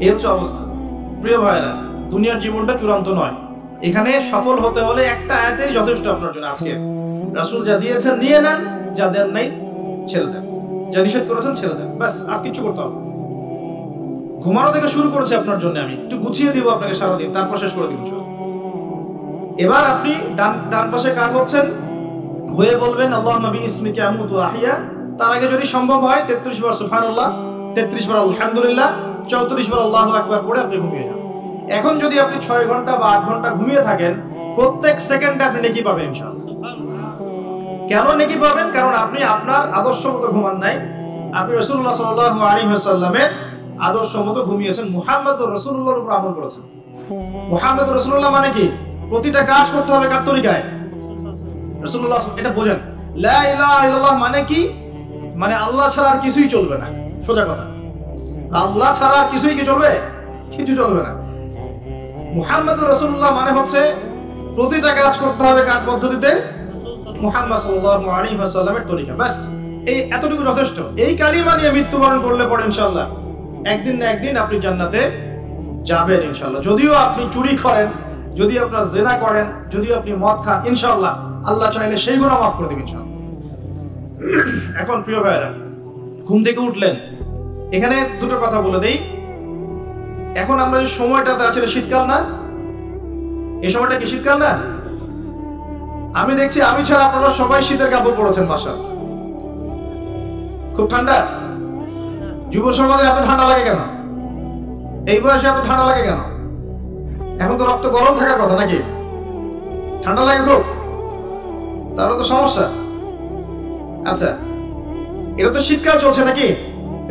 Speaker 1: এই হচ্ছে অবস্থা। প্রিয় ভাইরা, দুনিয়ার জীবনটা চূড়ান্ত নয়। এখানে সফল হতে হলে একটা আয়াতেই যথেষ্ট আপনার জন্য। আজকে রাসূল যা দিয়েছেন নিয়ে নেন, যা দেন নাই ছেড়ে দেন, যা নিষেধ করেছেন ছেড়ে দেন, ব্যাস। আর কিছু করতে হবে। ঘুমানো থেকে শুরু করেছি আপনার জন্য, আমি একটু গুছিয়ে দিব আপনাকে সারাদিন, তারপর শেষ করে দিব। এবার আপনি ডান পাশে কাজ হচ্ছেন, হয়ে বলবেন আল্লাহুম্মা বিইসমিকা আমুতু ওয়া আহইয়া। তার আগে যদি সম্ভব হয় 33 বার সুবহানাল্লাহ, 33 বার আলহামদুলিল্লাহ, 34 বার আল্লাহু আকবার পড়ে আপনি ঘুমিয়ে যান। এখন যদি আপনি 6 ঘন্টা বা 8 ঘন্টা ঘুমিয়ে থাকেন, প্রত্যেক সেকেন্ডে আপনি নেকি পাবেন ইনশাআল্লাহ। কেন নেকি পাবেন? কারণ আপনি আপনার আদর্শ মতো ঘুমান নাই, আপনি রাসূলুল্লাহ সাল্লাল্লাহু আলাইহি ওয়াসাল্লামের আদর্শ মতো ঘুমিয়েছেন, মুহাম্মদুর রাসূলুল্লাহর উপর আমল করেছেন। মুহাম্মদুর রাসূলুল্লাহ মানে কি? প্রতিটা কাজ করতে হবে কার তরিকায়? রাসূলুল্লাহ। এটা বোঝেন। লা ইলাহা ইল্লাল্লাহ মানে কি? মানে আল্লাহ ছাড়া আর কিছুই চলবে না। সোজা কথা, আল্লাহ ছাড়া আর কিছুই কি চলবে? কিছু চলবে না। মুহাম্মদুর রাসূলুল্লাহ মানে হচ্ছে প্রতিটা কাজ করতে হবে কার পদ্ধতিতে? মুহাম্মদ সাল্লাল্লাহু আলাইহি ওয়াসাল্লামের তরিকা। বাস, এই এতটুকু যথেষ্ট। এই কালিমা নিয়ে মৃত্যুবরণ করলে পরে ইনশাআল্লাহ একদিন না একদিন আপনি জান্নাতে যাবেন ইনশাআল্লাহ। যদিও আপনি চুরি করেন, যদি আপনার জিনা করেন, যদি আপনি মদ খান, ইনশাআল্লাহ আল্লাহ চাইলে সেই গুনাহ মাফ করে দিবেন ইনশাআল্লাহ। এখন প্রিয় ভাইরা, ঘুম থেকে উঠলেন, এখানে দুটো কথা বলে দেই। এখন আমরা যে সময়টাতে আছি শীতকাল না? এই সময়টা কি শীতকাল না? আমি দেখছি আমি ছাড়া আপনারা সবাই শীতের কাপড় পরেছেন বাসা। খুব ঠান্ডা। যুব সমাজে এত ঠান্ডা লাগে কেন? এই বয়সে এত ঠান্ডা লাগে কেন? এখন তো রক্ত গরম থাকার কথা নাকি? ঠান্ডা লাগে খুব, তারও তো সমস্যা। আচ্ছা, এটা তো শীতকাল চলছে নাকি?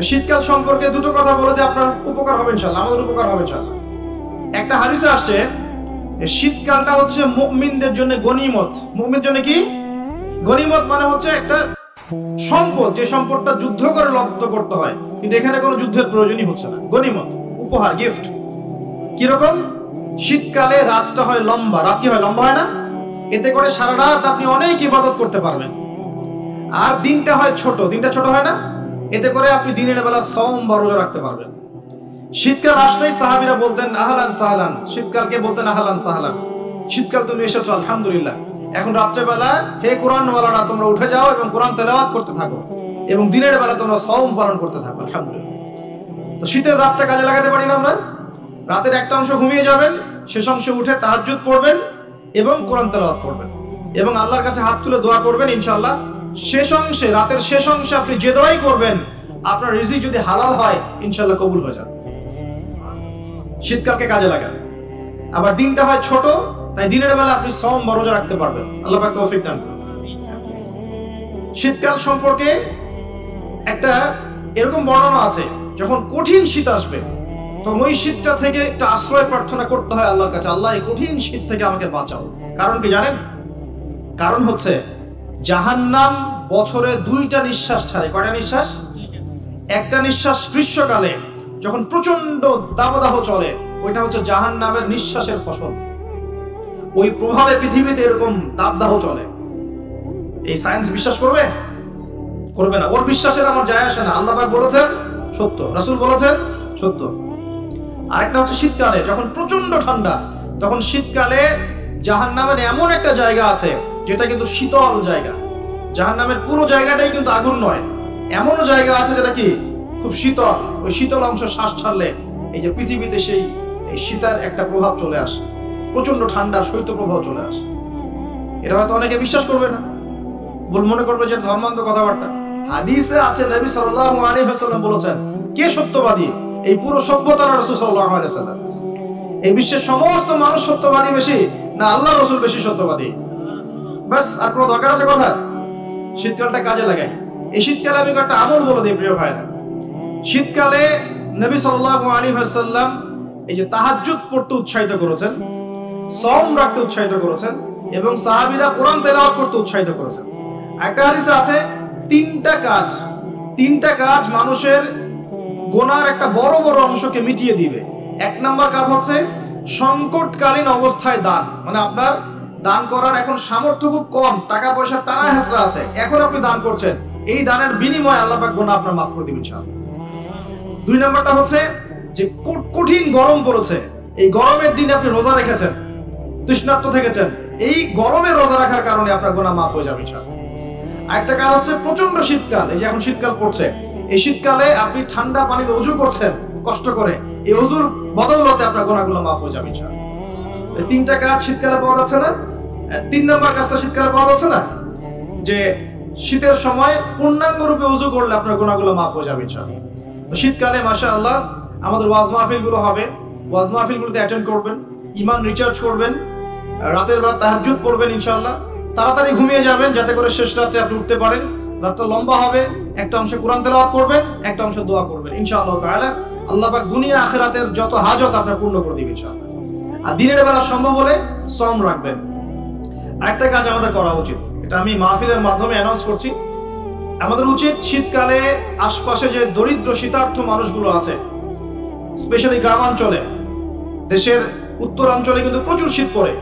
Speaker 1: শীতকাল সম্পর্কে দুটো কথা বলে দিয়ে আপনার উপকার হবে ইনশাআল্লাহ, আমাদের উপকার হবে ইনশাআল্লাহ। একটা হাদিসে আসছে শীতকালটা হচ্ছে মুমিনদের জন্য গনিমত। মুমিনের জন্য কি গনিমত? মানে হচ্ছে একটা সম্পদ, যে সম্পদটা যুদ্ধ করে লব্ধ করতে হয়, কিন্তু এখানে কোনো যুদ্ধের প্রয়োজনই হচ্ছে না। গনিমত, উপহার, গিফট। কিরকম? শীতকালে রাতটা হয় লম্বা। রাত কি হয়? লম্বা হয় না? এতে করে সারা রাত আপনি অনেক ইবাদত করতে পারবেন। আর দিনটা হয় ছোট। দিনটা ছোট হয় না? এতে করে আপনি দিনের বেলা সওম বা রোজা রাখতে পারবেন। শীতকাল আসলেই সাহাবীরা বলতেন আহলান সাহলান। শীতকালকে বলতেন আহলান সাহলান। শীতকাল তুমি এসেছো, আলহামদুলিল্লাহ। এখন রাত্রেবেলা হে কোরআনওয়ালারা তোমরা উঠে যাও এবং কোরআন তেলাওয়াত করতে থাকো, এবং দিনের বেলা তোমরা সওম পালন করতে থাকো, আলহামদুলিল্লাহ। তো শীতের রাতটা কাজে লাগাতে পারি না আমরা? রাতের একটা অংশ ঘুমিয়ে যাবেন, শেষ অংশে উঠে তাহাজ্জুদ পড়বেন এবং কোরআন তেলাওয়াত করবেন এবং আল্লাহর কাছে হাত তুলে দোয়া করবেন। ইনশাআল্লাহ শেষ অংশে, রাতের শেষ অংশে আপনি যে দোয়াই করবেন, আপনার রিজিক যদি হালাল হয় ইনশাআল্লাহ কবুল হয়ে যাবে। শীতকালকে কাজে লাগান। আবার দিনটা হয় ছোট, তাই দিনের বেলা আপনি সওম বা রোজা রাখতে পারবেন। আল্লাহ পাক তৌফিক দান করুন। শীতকাল সম্পর্কে একটা এরকম বর্ণনা আছে, যখন কঠিন শীত আসবে তখন ওই শীতটা থেকে একটা আশ্রয় প্রার্থনা করতে হয় আল্লাহর কাছে, আল্লাহ এই কঠিন শীত থেকে আমাকে বাঁচাও। কারণ কি জানেন? কারণ হচ্ছে জাহান্নাম বছরে 2টা নিঃশ্বাস ছাড়ে। কয়টা নিঃশ্বাস? একটা নিঃশ্বাস গ্রীষ্মকালে যখন প্রচন্ড দাবদাহ চলে, ওইটা হচ্ছে জাহান্নামের নিঃশ্বাসের ফসল। ওই প্রভাবে পৃথিবীতে এরকম দাবদাহ চলে। এই সায়েন্স বিশ্বাস করবে? করবে না। ওর বিশ্বাসের আমার যায় আসে না। আল্লাহ পাক বলেছেন সত্য, রাসূল বলেছেন সত্য। আরেকটা হচ্ছে শীতকালে যখন প্রচন্ড ঠান্ডা, তখন শীতকালে জাহান্নামের এমন একটা জায়গা আছে যেটা কিন্তু শীতল জায়গা। জাহান্নামের পুরো জায়গাটাই কিন্তু আগুন নয়, এমনও জায়গা আছে যেটা কি খুব শীতল। ওই শীতল অংশ শ্বাস ছাড়লে এই যে পৃথিবীতে সেই এই শীতের একটা প্রভাব চলে আসে, প্রচন্ড ঠান্ডা শৈত্য প্রভাব চলে আসে। এটা হয়তো অনেকে বিশ্বাস করবে না, ভুল মনে করবে যে ধর্মান্ধ কথাবার্তা। হাদিসে আছে নবী সাল্লাল্লাহু আলাইহি ওয়াসাল্লাম বলেছেন, কে সত্যবাদী? এই পুরো সভ্যতার রাসূল সাল্লাল্লাহু আলাইহি ওয়াসাল্লাম। এই বিশ্বের সমস্ত মানুষ সত্যবাদী বেশি না আল্লাহ রাসূল বেশি সত্যবাদী? বাস, আর কোনো দরকার আছে কথা? শীতকালটা কাজে লাগাই। এই শীতকালে আমি একটা আমল বলে দিই প্রিয় ভাইরা। শীতকালে নবী সাল্লাল্লাহু আলাইহি ওয়াসাল্লাম এই যে তাহাজ্জুদ পড়তে উৎসাহিত করেছেন, সাওম রাখতে উৎসাহিত করেছেন এবং সাহাবীরা কোরআন তেলাওয়াত করতে উৎসাহিত করেছেন। একটা হাদিসে আছে তিনটা কাজ মানুষের গুনার একটা বড় বড় অংশকে মিটিয়ে দিবে। এক নাম্বার কাজ হচ্ছে সংকটকালীন অবস্থায় দান, মানে আপনার দান করার এখন সামর্থ্য খুব কম, টাকা পয়সা টানা হেঁচড়া আছে, এখন আপনি দান করছেন, এই দানের বিনিময়ে আল্লাহ পাক গুনাহ আপনার মাফ করে দিবেন ইনশাআল্লাহ। দুই নাম্বারটা হচ্ছে যে কঠিন গরম পড়েছে, এই গরমের দিনে আপনি রোজা রেখেছেন, তৃষ্ণার্ত থেকেছেন, এই গরমে রোজা রাখার কারণে আপনার গুনাহ মাফ হয়ে যাবে ইনশাআল্লাহ। আরেকটা কাজ হচ্ছে প্রচন্ড শীতকাল, এই যে এখন শীতকাল পড়ছে, এই শীতকালে আপনি ঠান্ডা পানিতে ওযু করছেন কষ্ট করে, এই ওযুর বদৌলতে আপনার গুনাহগুলো মাফ হয়ে যাবে ইনশাআল্লাহ। এই তিনটা কাজ শীতকালে পাওয়া যাচ্ছে না? তিন নাম্বার কাজটা শীতকালে পাওয়া যাচ্ছে না, যে শীতের সময় পূর্ণাঙ্গ রূপে ওযু করলে আপনার গুনাহগুলো মাফ হয়ে যাবে ইনশাআল্লাহ। শীতকালে মাশাআল্লাহ আমাদের ওয়াজ মাহফিলগুলো হবে, ওয়াজ মাহফিলগুলোতে অ্যাটেন্ড করবেন, ঈমান রিচার্জ করবেন, রাতের বেলা তাহাজ্জুদ পড়বেন ইনশাআল্লাহ, তাড়াতাড়ি ঘুমিয়ে যাবেন যাতে করে শেষ রাতে আপনি উঠতে পারেন। রাতটা লম্বা হবে, একটা অংশ কোরআন তেলাওয়াত করবেন, একটা অংশ দোয়া করবেন ইনশাআল্লাহ তাআলা। আল্লাহ পাক দুনিয়া আখিরাতের যত হাজত আপনার পূর্ণ করে দিবেন ইনশাআল্লাহ। আর দিনের বেলা সম্ভব হলে সাওম রাখবেন। আরেকটা কাজ আমাদের করা উচিত, এটা আমি মাহফিলের মাধ্যমে অ্যানাউন্স করছি, আমাদের উচিত শীতকালে আশপাশে যে দরিদ্র শীতার্থ মানুষগুলো আছে, স্পেশালি গ্রামাঞ্চলে, দেশের উত্তরাঞ্চলে কিন্তু প্রচুর শীত পড়ে,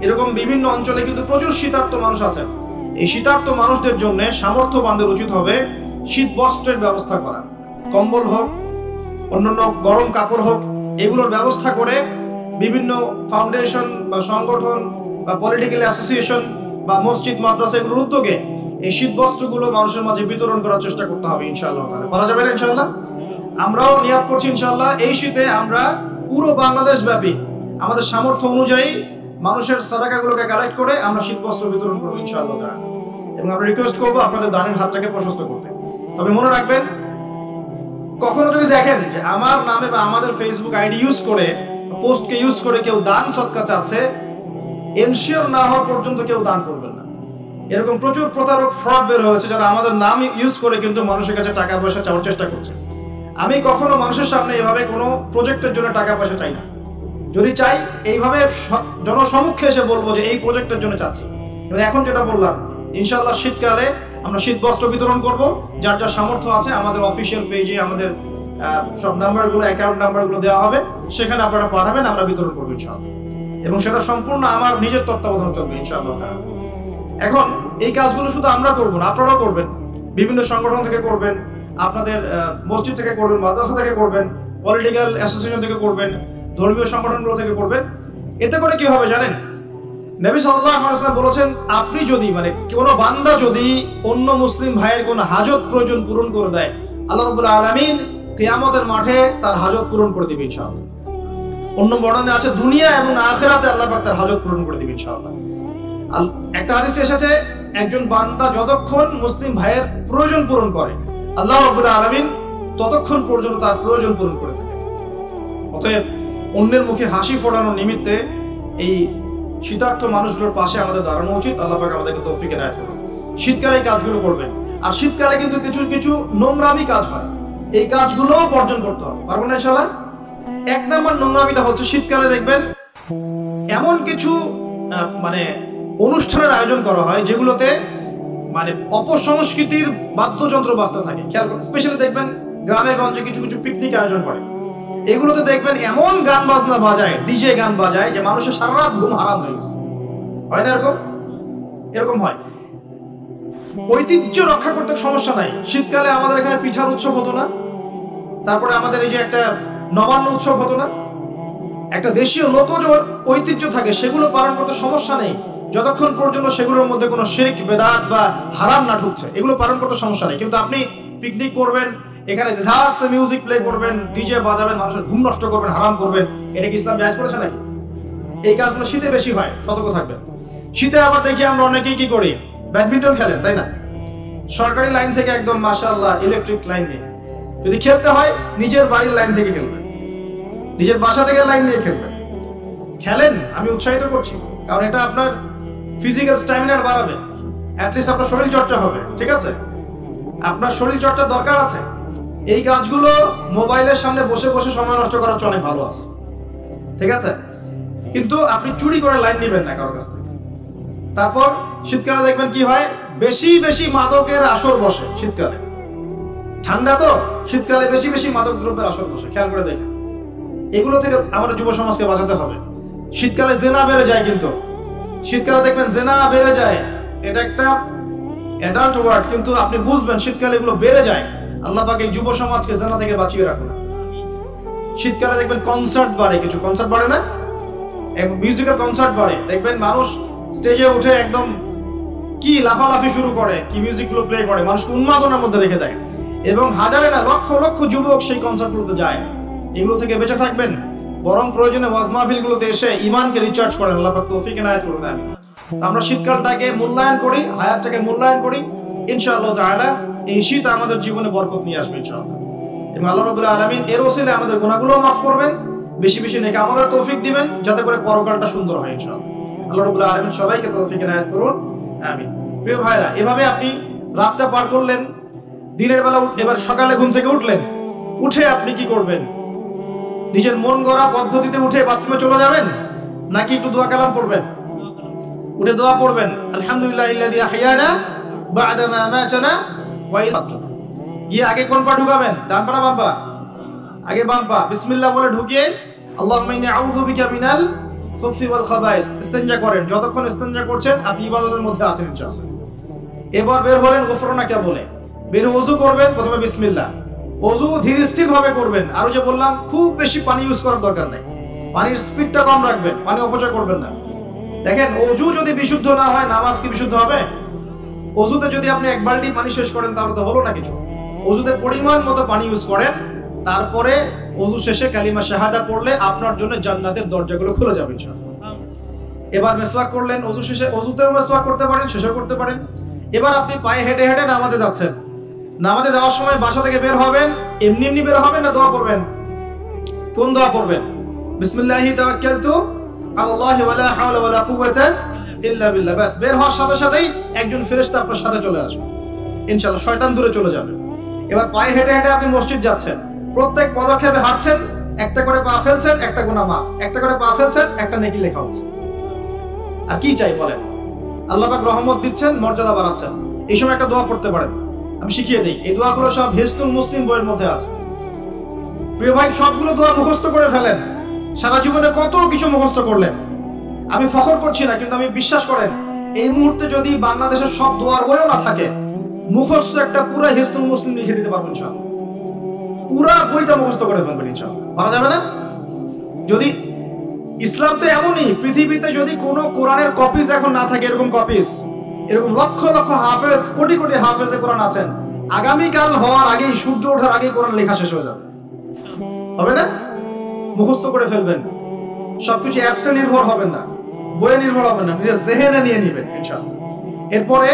Speaker 1: এরকম বিভিন্ন অঞ্চলে কিন্তু প্রচুর শীতার্থ মানুষ আছেন। এই শীতার্থ মানুষদের জন্য সামর্থ্যবানদের উচিত হবে শীত বস্ত্রের ব্যবস্থা করা, কম্বল হোক, অন্যান্য গরম কাপড় হোক, এগুলোর ব্যবস্থা করে বিভিন্ন ফাউন্ডেশন বা সংগঠন বা পলিটিক্যাল অ্যাসোসিয়েশন বা মসজিদ মাদ্রাসা এগুলোর উদ্যোগে এই শীত বস্ত্রগুলো মানুষের মাঝে বিতরণ করার চেষ্টা করতে হবে ইনশাআল্লাহ। করা যাবে না ইনশাআল্লাহ? আমরাও নিয়াত করছি ইনশাআল্লাহ এই শীতে আমরা পুরো বাংলাদেশ ব্যাপী আমাদের সামর্থ্য অনুযায়ী মানুষের সাদাকাগুলোকে কালেক্ট করে আমরা শীত বস্ত্র বিতরণ করবো ইনশাআল্লাহ। এবং আমরা রিকোয়েস্ট করবো আপনাদের দানের হাতটাকে প্রশস্ত করতে। তবে মনে রাখবেন, কখনো যদি দেখেন যে আমার নামে বা আমাদের ফেসবুক আইডি ইউজ করে, পোস্টকে ইউজ করে কেউ দান সদকা চাচ্ছে, এনশিওর না হওয়া পর্যন্ত কেউ দান করবেন না। এরকম প্রচুর প্রতারক, ফ্রড বের হয়েছে যারা আমাদের নাম ইউজ করে কিন্তু মানুষের কাছে টাকা পয়সা চাওয়ার চেষ্টা করছে। আমি কখনো মানুষের সামনে এভাবে কোনো প্রজেক্টের জন্য টাকা পয়সা চাই না। যদি চাই এইভাবে জনসমক্ষে এসে বলবো যে এই প্রজেক্টের জন্য চাচ্ছি। এখন যেটা বললাম, ইনশাআল্লাহ শীতকালে আমরা শীত বস্ত্র বিতরণ করব, যার যার সামর্থ্য আছে আমাদের অফিসিয়াল পেজে আমাদের সব নাম্বারগুলো, অ্যাকাউন্ট নাম্বারগুলো দেওয়া হবে, সেখানে আপনারা পাঠাবেন, আমরা বিতরণ করবো ইনশাআল্লাহ। এবং সেটা সম্পূর্ণ আমার নিজের তত্ত্বাবধানে চলবে ইনশাআল্লাহ। এখন এই কাজগুলো শুধু আমরা করবো না, আপনারাও করবেন, বিভিন্ন সংগঠন থেকে করবেন, আপনাদের মসজিদ থেকে করবেন, মাদ্রাসা থেকে করবেন, পলিটিক্যাল অ্যাসোসিয়েশন থেকে করবেন, ধর্মীয় সংগঠনগুলো থেকে করবেন। এতে করে কি হবে জানেন? নবী সাল্লাল্লাহু আলাইহি ওয়াসাল্লাম বলেছেন, আপনি যদি কোনো বান্দা যদি অন্য মুসলিম ভাইয়ের কোনো হাজত প্রয়োজন পূরণ করে দেয়, আল্লাহ রাব্বুল আলামিন কিয়ামতের মাঠে তার হাজত পূরণ করে দিবেন ইনশাআল্লাহ। অন্য বর্ণনায় আছে দুনিয়া এবং আখিরাতে আল্লাহ পাক তার হাজত পূরণ করে দিবেন ইনশাআল্লাহ। একটা হাদিসে এসেছে, একজন বান্দা যতক্ষণ মুসলিম ভাইয়ের প্রয়োজন পূরণ করে, আল্লাহ রাব্বুল আলামিন ততক্ষণ পর্যন্ত তার প্রয়োজন পূরণ করে থাকেন। অতএব অন্যের মুখে হাসি ফোটানোর নিমিত্তে এই শীতার্থ মানুষগুলোর পাশে আমাদের দাঁড়ানো উচিত। আল্লাহ পাক আমাদেরকে তৌফিক এনায়েত করুন। শীতকালে এই কাজগুলো করবেন। আর শীতকালে কিন্তু কিছু কিছু নোংরামি কাজ হয়, এই কাজগুলোও বর্জন করতে হবে, পারবেন না ইনশাআল্লাহ? এক নম্বর নোংরামিটা হচ্ছে, শীতকালে দেখবেন এমন কিছু অনুষ্ঠানের আয়োজন করা হয় যেগুলোতে অপসংস্কৃতির বাদ্যযন্ত্র বাজতে থাকে। খেয়াল করুন, স্পেশালি দেখবেন গ্রামে গঞ্জে কিছু কিছু পিকনিক আয়োজন করে, এগুলোতে দেখবেন এমন গান বাজনা বাজায়, ডিজে গান বাজায় যে মানুষের সারা রাত ঘুম হারাম হয়ে গেছে। হয় না এরকম? এরকম হয়। ঐতিহ্য রক্ষা করতে সমস্যা নাই। শীতকালে আমাদের এখানে পিঠার উৎসব হতো না, তারপরে আমাদের এই যে একটা নবান্ন উৎসব হতো না, একটা দেশীয় লোকজ ঐতিহ্য থাকে, সেগুলো পালন করতে সমস্যা নেই যতক্ষণ পর্যন্ত সেগুলোর মধ্যে কোনো শিরক, বেদাত বা হারাম না ঢুকছে, এগুলো পালন করতে সমস্যা নেই। কিন্তু আপনি পিকনিক করবেন, এখানে ধারসে মিউজিক প্লে করবেন, ডিজে বাজাবেন, মানুষের ঘুম নষ্ট করবেন, হারাম করবেন, এটা কি ইসলাম জায়েজ করেছে নাকি? এই কাজগুলো শীতে বেশি হয়, সতর্ক থাকবেন। শীতে আবার দেখি আমরা অনেকেই কি করি, ব্যাডমিন্টন খেলেন, তাই না? সরকারি লাইন থেকে একদম মাশাআল্লাহ ইলেকট্রিক লাইন নিয়ে, যদি খেলতে হয় নিজের বাড়ির লাইন থেকে খেলবেন, নিজের বাসা থেকে লাইন নিয়ে খেলবেন। খেলেন, আমি উৎসাহিত করছি, কারণ এটা আপনার ফিজিক্যাল স্ট্যামিনা বাড়াবে, অ্যাটলিস্ট আপনার শরীর চর্চা হবে, ঠিক আছে? আপনার শরীর চর্চার দরকার আছে। এই কাজগুলো মোবাইলের সামনে বসে বসে সময় নষ্ট করার চেয়ে অনেক ভালো আছে, ঠিক আছে? কিন্তু আপনি চুরি করে লাইন নেবেন না কারোর কাছ থেকে। তারপর শীতকালে দেখবেন কি হয়, বেশি বেশি মাদকের আসর বসে শীতকালে। ঠান্ডা তো, শীতকালে বেশি বেশি মাদক দ্রব্যের আসর বসে, খেয়াল করে দেখেন। এগুলো থেকে আমাদের যুব সমাজকে বাঁচাতে হবে। শীতকালে জেনা বেড়ে যায়, কিন্তু শীতকালে দেখবেন জেনা বেড়ে যায়, এটা একটা অ্যাডাল্ট ওয়ার্ড, কিন্তু আপনি বুঝবেন শীতকালে এগুলো বেড়ে যায়। আল্লাহ পাক এই যুব সমাজকে জেনা থেকে বাঁচিয়ে রাখুন। শীতকালে দেখবেন কনসার্ট বাড়ে, কিছু কনসার্ট বাড়ে না, মিউজিক্যাল কনসার্ট বাড়ে, দেখবেন মানুষ স্টেজে উঠে একদম কি লাফালাফি শুরু করে, কি মিউজিকগুলো প্লে করে, মানুষ উন্মাদনার মধ্যে রেখে দেয়, এবং হাজারে না লক্ষ লক্ষ যুবক সেই কনসার্টগুলোতে যায়। এগুলো থেকে বেঁচে থাকবেন, বরং প্রয়োজনে ওয়াজ মাহফিলগুলোতে এসে ঈমানকে রিচার্জ করেন। আল্লাহ পাক তৌফিক এনায়েত করুন। আমরা শীতকালটাকে মূল্যায়ন করি, হায়াতটাকে মূল্যায়ন করি, ইনশাআল্লাহ তাআলা এই শীত আমাদের জীবনে বরকত নিয়ে আসবে ইনশাআল্লাহ। এবং আল্লাহ রাব্বুল আলামিন এর ওসিলায় আমাদের গুনাহগুলো মাফ করবেন, বেশি বেশি নেক আমলের তৌফিক দিবেন, যাতে করে পরকালটা সুন্দর হয় ইনশাআল্লাহ। আল্লাহ রাব্বুল আলামিন সবাইকে তৌফিক এনায়েত করুন, আমিন। প্রিয় ভাইরা, এভাবে আপনি রাতটা পার করলেন, দিনের বেলা এবার সকালে ঘুম থেকে উঠলেন, উঠে আপনি কি করবেন? নিজের মন গড়া পদ্ধতিতে উঠে বাথরুমে চলে যাবেন, নাকি একটু দোয়া কালাম পড়বেন? উঠে দোয়া পড়বেন, আলহামদুলিল্লাহিল্লাযী আহইয়ানা বা'দা মা আমাতানা ওয়া ইলাইহি। গিয়ে আগে কোন পা ঢুকাবেন? ডান পা না বাম পা? আগে বাম পা। বিসমিল্লাহ বলে ঢুকিয়ে আল্লাহুম্মা ইন্নী আউযু বিকা মিনাল খুবসি ওয়াল খাবাইস ইস্তেনজা করেন। যতক্ষণ ইস্তেনজা করছেন আপনি ইবাদতের মধ্যে আছেন ইনশাআল্লাহ। এবার বের হলেন গুফরানাকা বলে, বের ওযু করবেন, প্রথমে বিসমিল্লাহ। ওযু ধীর স্থির ভাবে করবেন, আর যে বললাম খুব বেশি পানি ইউজ করার দরকার নাই, পানির স্পিডটা কম রাখবেন, পানি অপচয় করবেন না। দেখেন, ওযু যদি বিশুদ্ধ না হয় নামাজ কি বিশুদ্ধ হবে? ওযুতে যদি আপনি এক বালতি পানি শেষ করেন তাহলে তো হলো না কিছু। ওযুতে পরিমাণ মতো পানি ইউজ করেন, তারপরে ওযু শেষে কালিমা শাহাদা পড়লে আপনার জন্য জান্নাতের দরজাগুলো খুলে যাবে ইনশাআল্লাহ। এবার মিসওয়াক করলেন, ওযু শেষে, ওযুতেও মিসওয়াক করতে পারেন, শেষেও করতে পারেন। এবার আপনি পায়ে হেঁটে হেঁটে নামাজে যাচ্ছেন, নামাজে যাওয়ার সময় বাসা থেকে বের হবেন, এমনি এমনি বের হবেন না দোয়া পড়বেন? কোন দোয়া পড়বেন? বিসমিল্লাহি তাওয়াক্কালতু আলাল্লাহি ওয়া লা হাওলা ওয়া লা কুওয়াতা ইল্লা বিল্লাহ। বাস, বের হওয়ার সাথে সাথেই একজন ফেরেশতা আপনার সাথে চলে আসবে ইনশাআল্লাহ, শয়তান দূরে চলে যাবে। এবার পায়ে হেঁটে হেঁটে আপনি মসজিদ যাচ্ছেন, প্রত্যেক পদক্ষেপে হাঁটছেন, একটা করে পা ফেলছেন, একটা গুনাহ মাফ, একটা করে পা ফেলছেন, একটা নেকি লেখা হচ্ছে। আর কি চাই বলেন? আল্লাহ পাক রহমত দিচ্ছেন, মর্যাদা বাড়াচ্ছেন। এই সময় একটা দোয়া পড়তে পারেন, আমি শিখিয়ে দিই। এই দোয়াগুলো সব হিজতুল মুসলিম বইয়ের মধ্যে আছে। প্রিয় ভাই, সবগুলো দোয়া মুখস্থ করে ফেলেন। সারা জীবনে কত কিছু মুখস্থ করলেন, আমি ফখর করছি না, কিন্তু আমি বিশ্বাস করেন এই মুহূর্তে যদি বাংলাদেশের সব দোয়ার বইও না থাকে, মুখস্থ একটা পুরো হিজতুল মুসলিম লিখে দিতে পারবেন ইনশাআল্লাহ। পুরো বইটা মুখস্থ করে ফেলবেন ইনশাআল্লাহ। পারা যাবে না? যদি ইসলাম তো এমনই, পৃথিবীতে যদি কোনো কোরআনের কপিস এখন না থাকে, এরকম কপিস, এরকম লক্ষ লক্ষ হাফেজ, কোটি কোটি হাফেজে কোরআন আছেন, আগামীকাল হওয়ার আগেই, সূর্য ওঠার আগেই কোরআন লেখা শেষ হয়ে যাবে, হবে না? মুখস্থ করে ফেলবেন, সবকিছু অ্যাপসে নির্ভর হবেন না, বইয়ে নির্ভর হবেন না, নিজের জেহেনে নিয়ে নেবেন ইনশাআল্লাহ। এরপরে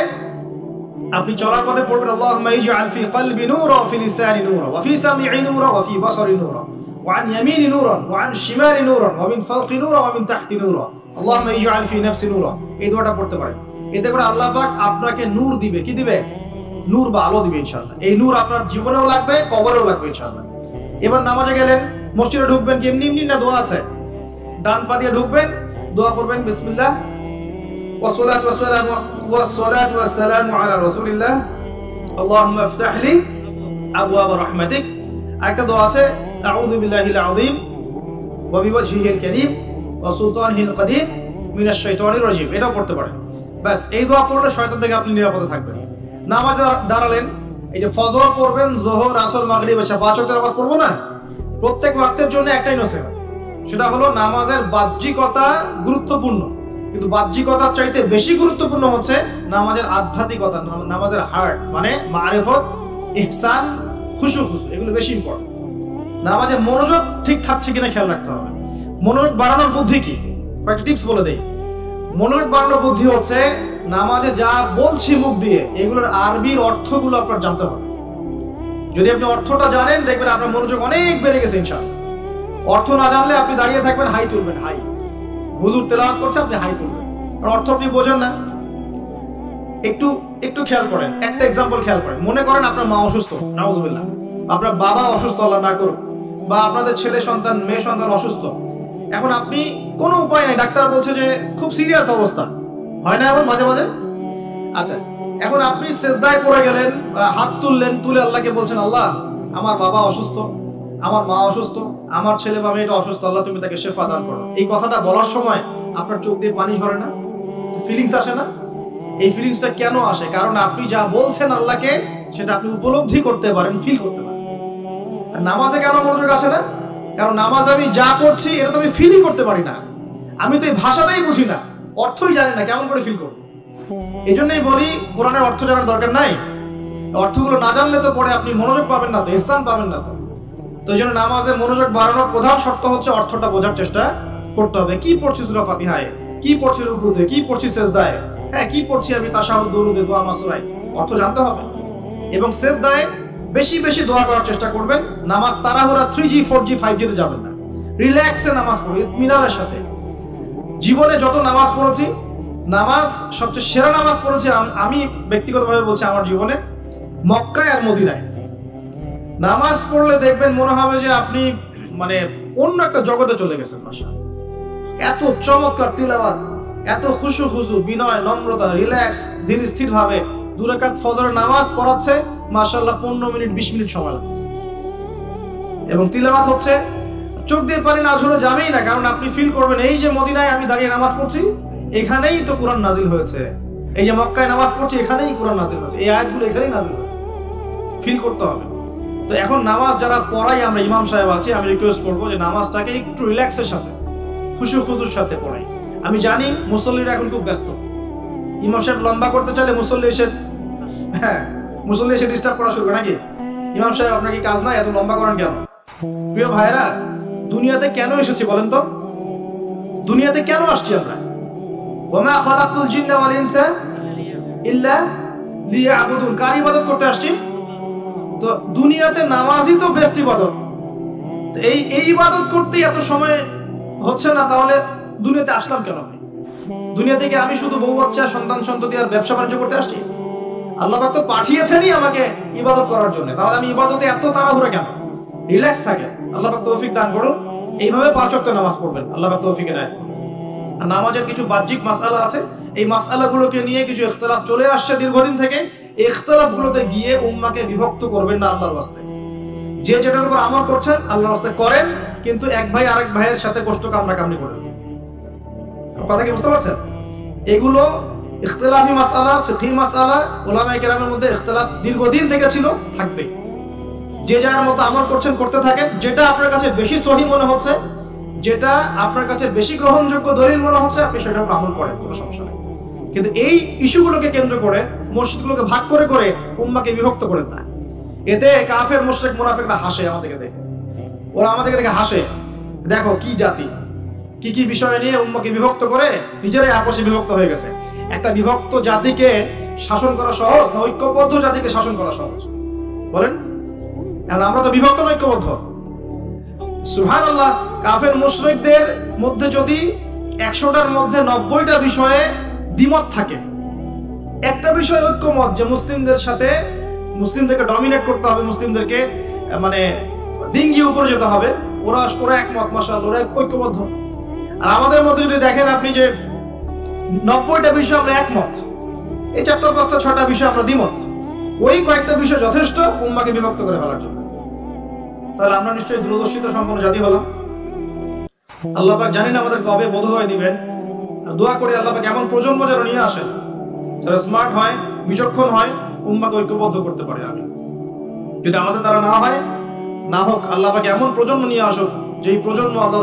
Speaker 1: আপনি চলার পথে পড়বেন, আল্লাহুম্মা ইজআল ফি কলবি নূরা ওয়া ফি লিসানি নূরা ওয়া ফি সামঈ নূরা ওয়া ফি বাসারি নূরা ওয়া আন ইয়ামিনি নূরা ওয়া আন শিমালি নূরা ওয়া মিন ফাওকি নূরা ওয়া মিন তাহতি নূরা আল্লাহুম্মা ইজআল ফি নাফসি নূরা। এই দোয়াটা পড়তে পারেন। এতে করে আল্লাহ পাক আপনাকে নূর দিবে। কি দিবে? নূর বা আলো দিবে ইনশাআল্লাহ। এই নূর আপনার জীবনেও লাগবে, কবরেও লাগবে ইনশাআল্লাহ। এবার নামাজে গেলেন, মসজিদে ঢুকবেন, কি এমনি এমনি না দোয়া আছে? ডান পা দিয়ে ঢুকবেন, দোয়া করবেন, বিসমিল্লাহ والصلاة والسلام على رسول الله اللهم افتح لي أبواب رحمتك। একটা দোয়া আছে, أعوذ بالله العظيم وبوجهه الكريم وسلطانه القديم من الشيطان الرجيم। এটাও পড়তে পারেন। বাস, এই দোয়া পড়লে শয়তান থেকে আপনি নিরাপদে থাকবেন। নামাজে দাঁড়ালেন, এই যে ফজর পড়বেন, যোহর, আসর, মাগরিব, এশা, 5 ওয়াক্তের নামাজ পড়বো না? প্রত্যেক ওয়াক্তের জন্য একটাই নসিহত, সেটা হলো নামাজের বাহ্যিকতা গুরুত্বপূর্ণ, কিন্তু বাহ্যিকতার চাইতে বেশি গুরুত্বপূর্ণ হচ্ছে নামাজের আধ্যাত্মিকতা, নামাজের হার্ট, মানে মারিফত, ইহসান, খুশু, এগুলো বেশি ইম্পর্টেন্ট। নামাজে মনোযোগ ঠিক থাকছে কিনা খেয়াল রাখতে হবে। মনোযোগ বাড়ানোর বুদ্ধি কি? কয়েকটা টিপস বলে দেই। মনোযোগ বাড়ানোর বুদ্ধি হচ্ছে নামাজে যা বলছি মুখ দিয়ে এগুলোর আরবির অর্থগুলো আপনার জানতে হবে। যদি আপনি অর্থটা জানেন দেখবেন আপনার মনোযোগ অনেক বেড়ে গেছে ইনশাআল্লাহ। অর্থ না জানলে আপনি দাঁড়িয়ে থাকবেন, হাই তুলবেন, হাই, হুজুর তেলাওয়াত করছে আপনি হাই তুলবেন, কারণ অর্থ আপনি বোঝেন না। একটু একটু খেয়াল করেন, একটা এক্সাম্পল খেয়াল করেন। মনে করেন আপনার মা অসুস্থ, নাউজুবিল্লাহ, আপনার বাবা অসুস্থ, আল্লাহ না করুক, বা আপনাদের ছেলে সন্তান মেয়ে সন্তান অসুস্থ। এখন আপনি কোনো উপায় নেই, ডাক্তার বলছে যে খুব সিরিয়াস অবস্থা, হয় না এমন মাঝে মাঝে? আচ্ছা, এখন আপনি সেজদায় পড়ে গেলেন, হাত তুললেন, তুলে আল্লাহকে বলছেন, আল্লাহ আমার বাবা অসুস্থ, আমার মা অসুস্থ, আমার ছেলে বা মেয়েটা অসুস্থ, আল্লাহ তুমি তাকে শেফা দান করো। এই কথাটা বলার সময় আপনার চোখ দিয়ে পানি ঝরে না? ফিলিংস আসে না? এই ফিলিংসটা কেন আসে? কারণ আপনি যা বলছেন আল্লাহকে সেটা আপনি উপলব্ধি করতে পারেন, ফিল করতে পারেন। নামাজে কেন মনোযোগ আসে না? কারণ নামাজ আমি যা করছি এটা তো আমি ফিলই করতে পারি না, আমি তো এই ভাষাটাই বুঝি না, অর্থই জানি না, কেমন করে ফিল করব? এই জন্যই বলি কোরআনের অর্থ জানার দরকার নাই। অর্থগুলো না জানলে তো পরে আপনি মনোযোগ পাবেন না, তো ইহসান পাবেন না। তো এই জন্য নামাজে মনোযোগ বাড়ানোর প্রধান শর্ত হচ্ছে অর্থটা বোঝার চেষ্টা করতে হবে। কি পড়ছি সূরা ফাতিহায়, কি পড়ছি রুকুতে, কি পড়ছি সেজদায়, হ্যাঁ কি পড়ছি আমি তাশাহুদ, দুরুদে, দোয়া, মাসুরায়, অর্থ জানতে হবে। এবং সেজদায় বেশি বেশি দোয়া করার চেষ্টা করবেন। নামাজ তাড়াহুড়া 3G 4G 5G তে যাবেন না, রিল্যাক্সে নামাজ পড়ুন, ইতমিনানের সাথে। জীবনে যত নামাজ পড়েছি, নামাজ সবচেয়ে সেরা নামাজ পড়েছি আমি ব্যক্তিগতভাবে বলছি আমার জীবনে মক্কায় আর মদিনায়। নামাজ পড়লে দেখবেন মনে হবে যে আপনি মানে অন্য একটা জগতে চলে গেছেন। মাশাআল্লাহ, এত চমৎকার তিলাওয়াত, এত খুশু খুশু, বিনয়, নম্রতা, রিল্যাক্স, ধীর স্থির ভাবে 2 রাকাত ফজরের নামাজ পড়াচ্ছে, মাশাআল্লাহ 15 মিনিট 20 মিনিট সময় লাগছে। এবং তিলাওয়াত হচ্ছে, চোখ দিয়ে পানি না ঝরে যাবেই না, কারণ আপনি ফিল করবেন এই যে মদিনায় আমি দাঁড়িয়ে নামাজ পড়ছি, এখানেই তো কোরআন নাজিল হয়েছে। এই যে মক্কায় নামাজ পড়ছি, এখানেই কোরআন নাজিল হয়েছে, এই আয়াতগুলো এখানেই নাজিল হয়েছে, ফিল করতে হবে। তো এখন নামাজ যারা পড়াই আমরা, ইমাম সাহেব আছি, আমি রিকোয়েস্ট করবো যে নামাজটাকে একটু রিল্যাক্সের সাথে, খুশু খুশুর সাথে পড়াই। আমি জানি মুসল্লিরা এখন খুব ব্যস্ত, ইমাম সাহেব লম্বা করতে চাইলে মুসল্লি এসে ডিস্টার্ব করা শুরু করে, নাকি ইমাম সাহেব আপনার কি কাজ নাই, এত লম্বা করেন কেন? প্রিয় ভাইরা, দুনিয়াতে কেন এসেছি বলেন তো? দুনিয়াতে কেন আসছি আমরা? ওয়া মা খালাকতুল জিন্না ওয়াল ইনসা ইল্লা লিয়াবুদুন, কার ইবাদত করতে আসছি? তো দুনিয়াতে নামাজই তো বেস্ট ইবাদত। এই ইবাদত করতে এত সময় হচ্ছে না, তাহলে দুনিয়াতে আসলাম কেন? দুনিয়া থেকে আমি শুধু বউ বাচ্চা, সন্তান সন্ততি আর ব্যবসা বাণিজ্য করতে আসছি? আল্লাহ পাক তো পাঠিয়েছেনই আমাকে ইবাদত করার জন্য, তাহলে আমি ইবাদতে এত তাড়াহুড়া কেন? রিল্যাক্স থাকে। আল্লাহ পাক তৌফিক দান করুন, এইভাবে 5 ওয়াক্ত নামাজ পড়বেন, আল্লাহ পাক তৌফিক দেয়। আর নামাজের কিছু বাহ্যিক মাসআলা আছে, এই মাসআলাগুলোকে নিয়ে কিছু ইখতিলাফ চলে আসছে দীর্ঘদিন থেকে। এই ইখতিলাফগুলোতে গিয়ে উম্মাহকে বিভক্ত করবেন না আল্লাহর ওয়াস্তে। যে যেটার উপর আমল করছেন আল্লাহর ওয়াস্তে করেন, কিন্তু এক ভাই আরেক ভাইয়ের সাথে কষ্ট কামড়াকামড়ি করেন। কথা কি বুঝতে পারছেন? এগুলো ইখতিলাফি মাসআলা, ফিকহি মাসআলা, উলামায়ে কেরামের মধ্যে ইখতিলাফ দীর্ঘদিন থেকে ছিল, থাকবে। যে যার মতো আমল করছেন, করতে থাকেন। যেটা আপনার কাছে বেশি সহি মনে হচ্ছে, যেটা আপনার কাছে বেশি গ্রহণযোগ্য দলিল মনে হচ্ছে, আপনি সেটার উপর আমল করেন, কোনো সমস্যা নেই। কিন্তু এই ইস্যুগুলোকে কেন্দ্র করে মসজিদগুলোকে ভাগ করে করে উম্মাহকে বিভক্ত করেন না। এতে কাফের, মুশরিক, মুনাফিকরা হাসে আমাদেরকে দেখে, ওরা আমাদেরকে দেখে হাসে, দেখো কি জাতি, কি কি বিষয় নিয়ে উম্মাহকে বিভক্ত করে নিজেরাই আপসে বিভক্ত হয়ে গেছে। একটা বিভক্ত জাতিকে শাসন করা সহজ না ঐক্যবদ্ধ জাতিকে শাসন করা সহজ? বলেন। আর আমরা তো বিভক্ত না ঐক্যবদ্ধ। সুবহানাল্লাহ, কাফের মুশরিকদের মধ্যে যদি 100টার মধ্যে 90টা বিষয়ে দ্বিমত থাকে, একটা বিষয় ঐক্যমত যে মুসলিমদেরকে ডমিনেট করতে হবে, মুসলিমদেরকে মানে ডিঙ্গি উপরে যেতে হবে, ওরা একমত, মাশাআল্লাহ ওরা ঐক্যবদ্ধ। আর আমাদের মধ্যে যদি দেখেন আপনি যে 90টা বিষয় আমরা একমত, এই 4টা 5টা 6টা বিষয় আমরা দ্বিমত, ওই কয়েকটা বিষয় যথেষ্ট উম্মাহকে বিভক্ত করে ফেলার জন্য। তাহলে আমরা নিশ্চয়ই দূরদর্শিত সম্পন্ন জাতি হলাম। আল্লাহ পাক জানেন আমাদের কবে বোধোদয় দিবেন। দোয়া করি আল্লাহ পাক এমন প্রজন্ম যেন নিয়ে আসেন যারা স্মার্ট হয়, বিচক্ষণ হয়, উম্মাহকে ঐক্যবদ্ধ করতে পারে। আমি যদি আমাদের তারা না হয়, না হোক, আল্লাহ পাক এমন প্রজন্ম নিয়ে আসুক যেই প্রজন্ম আল্লাহ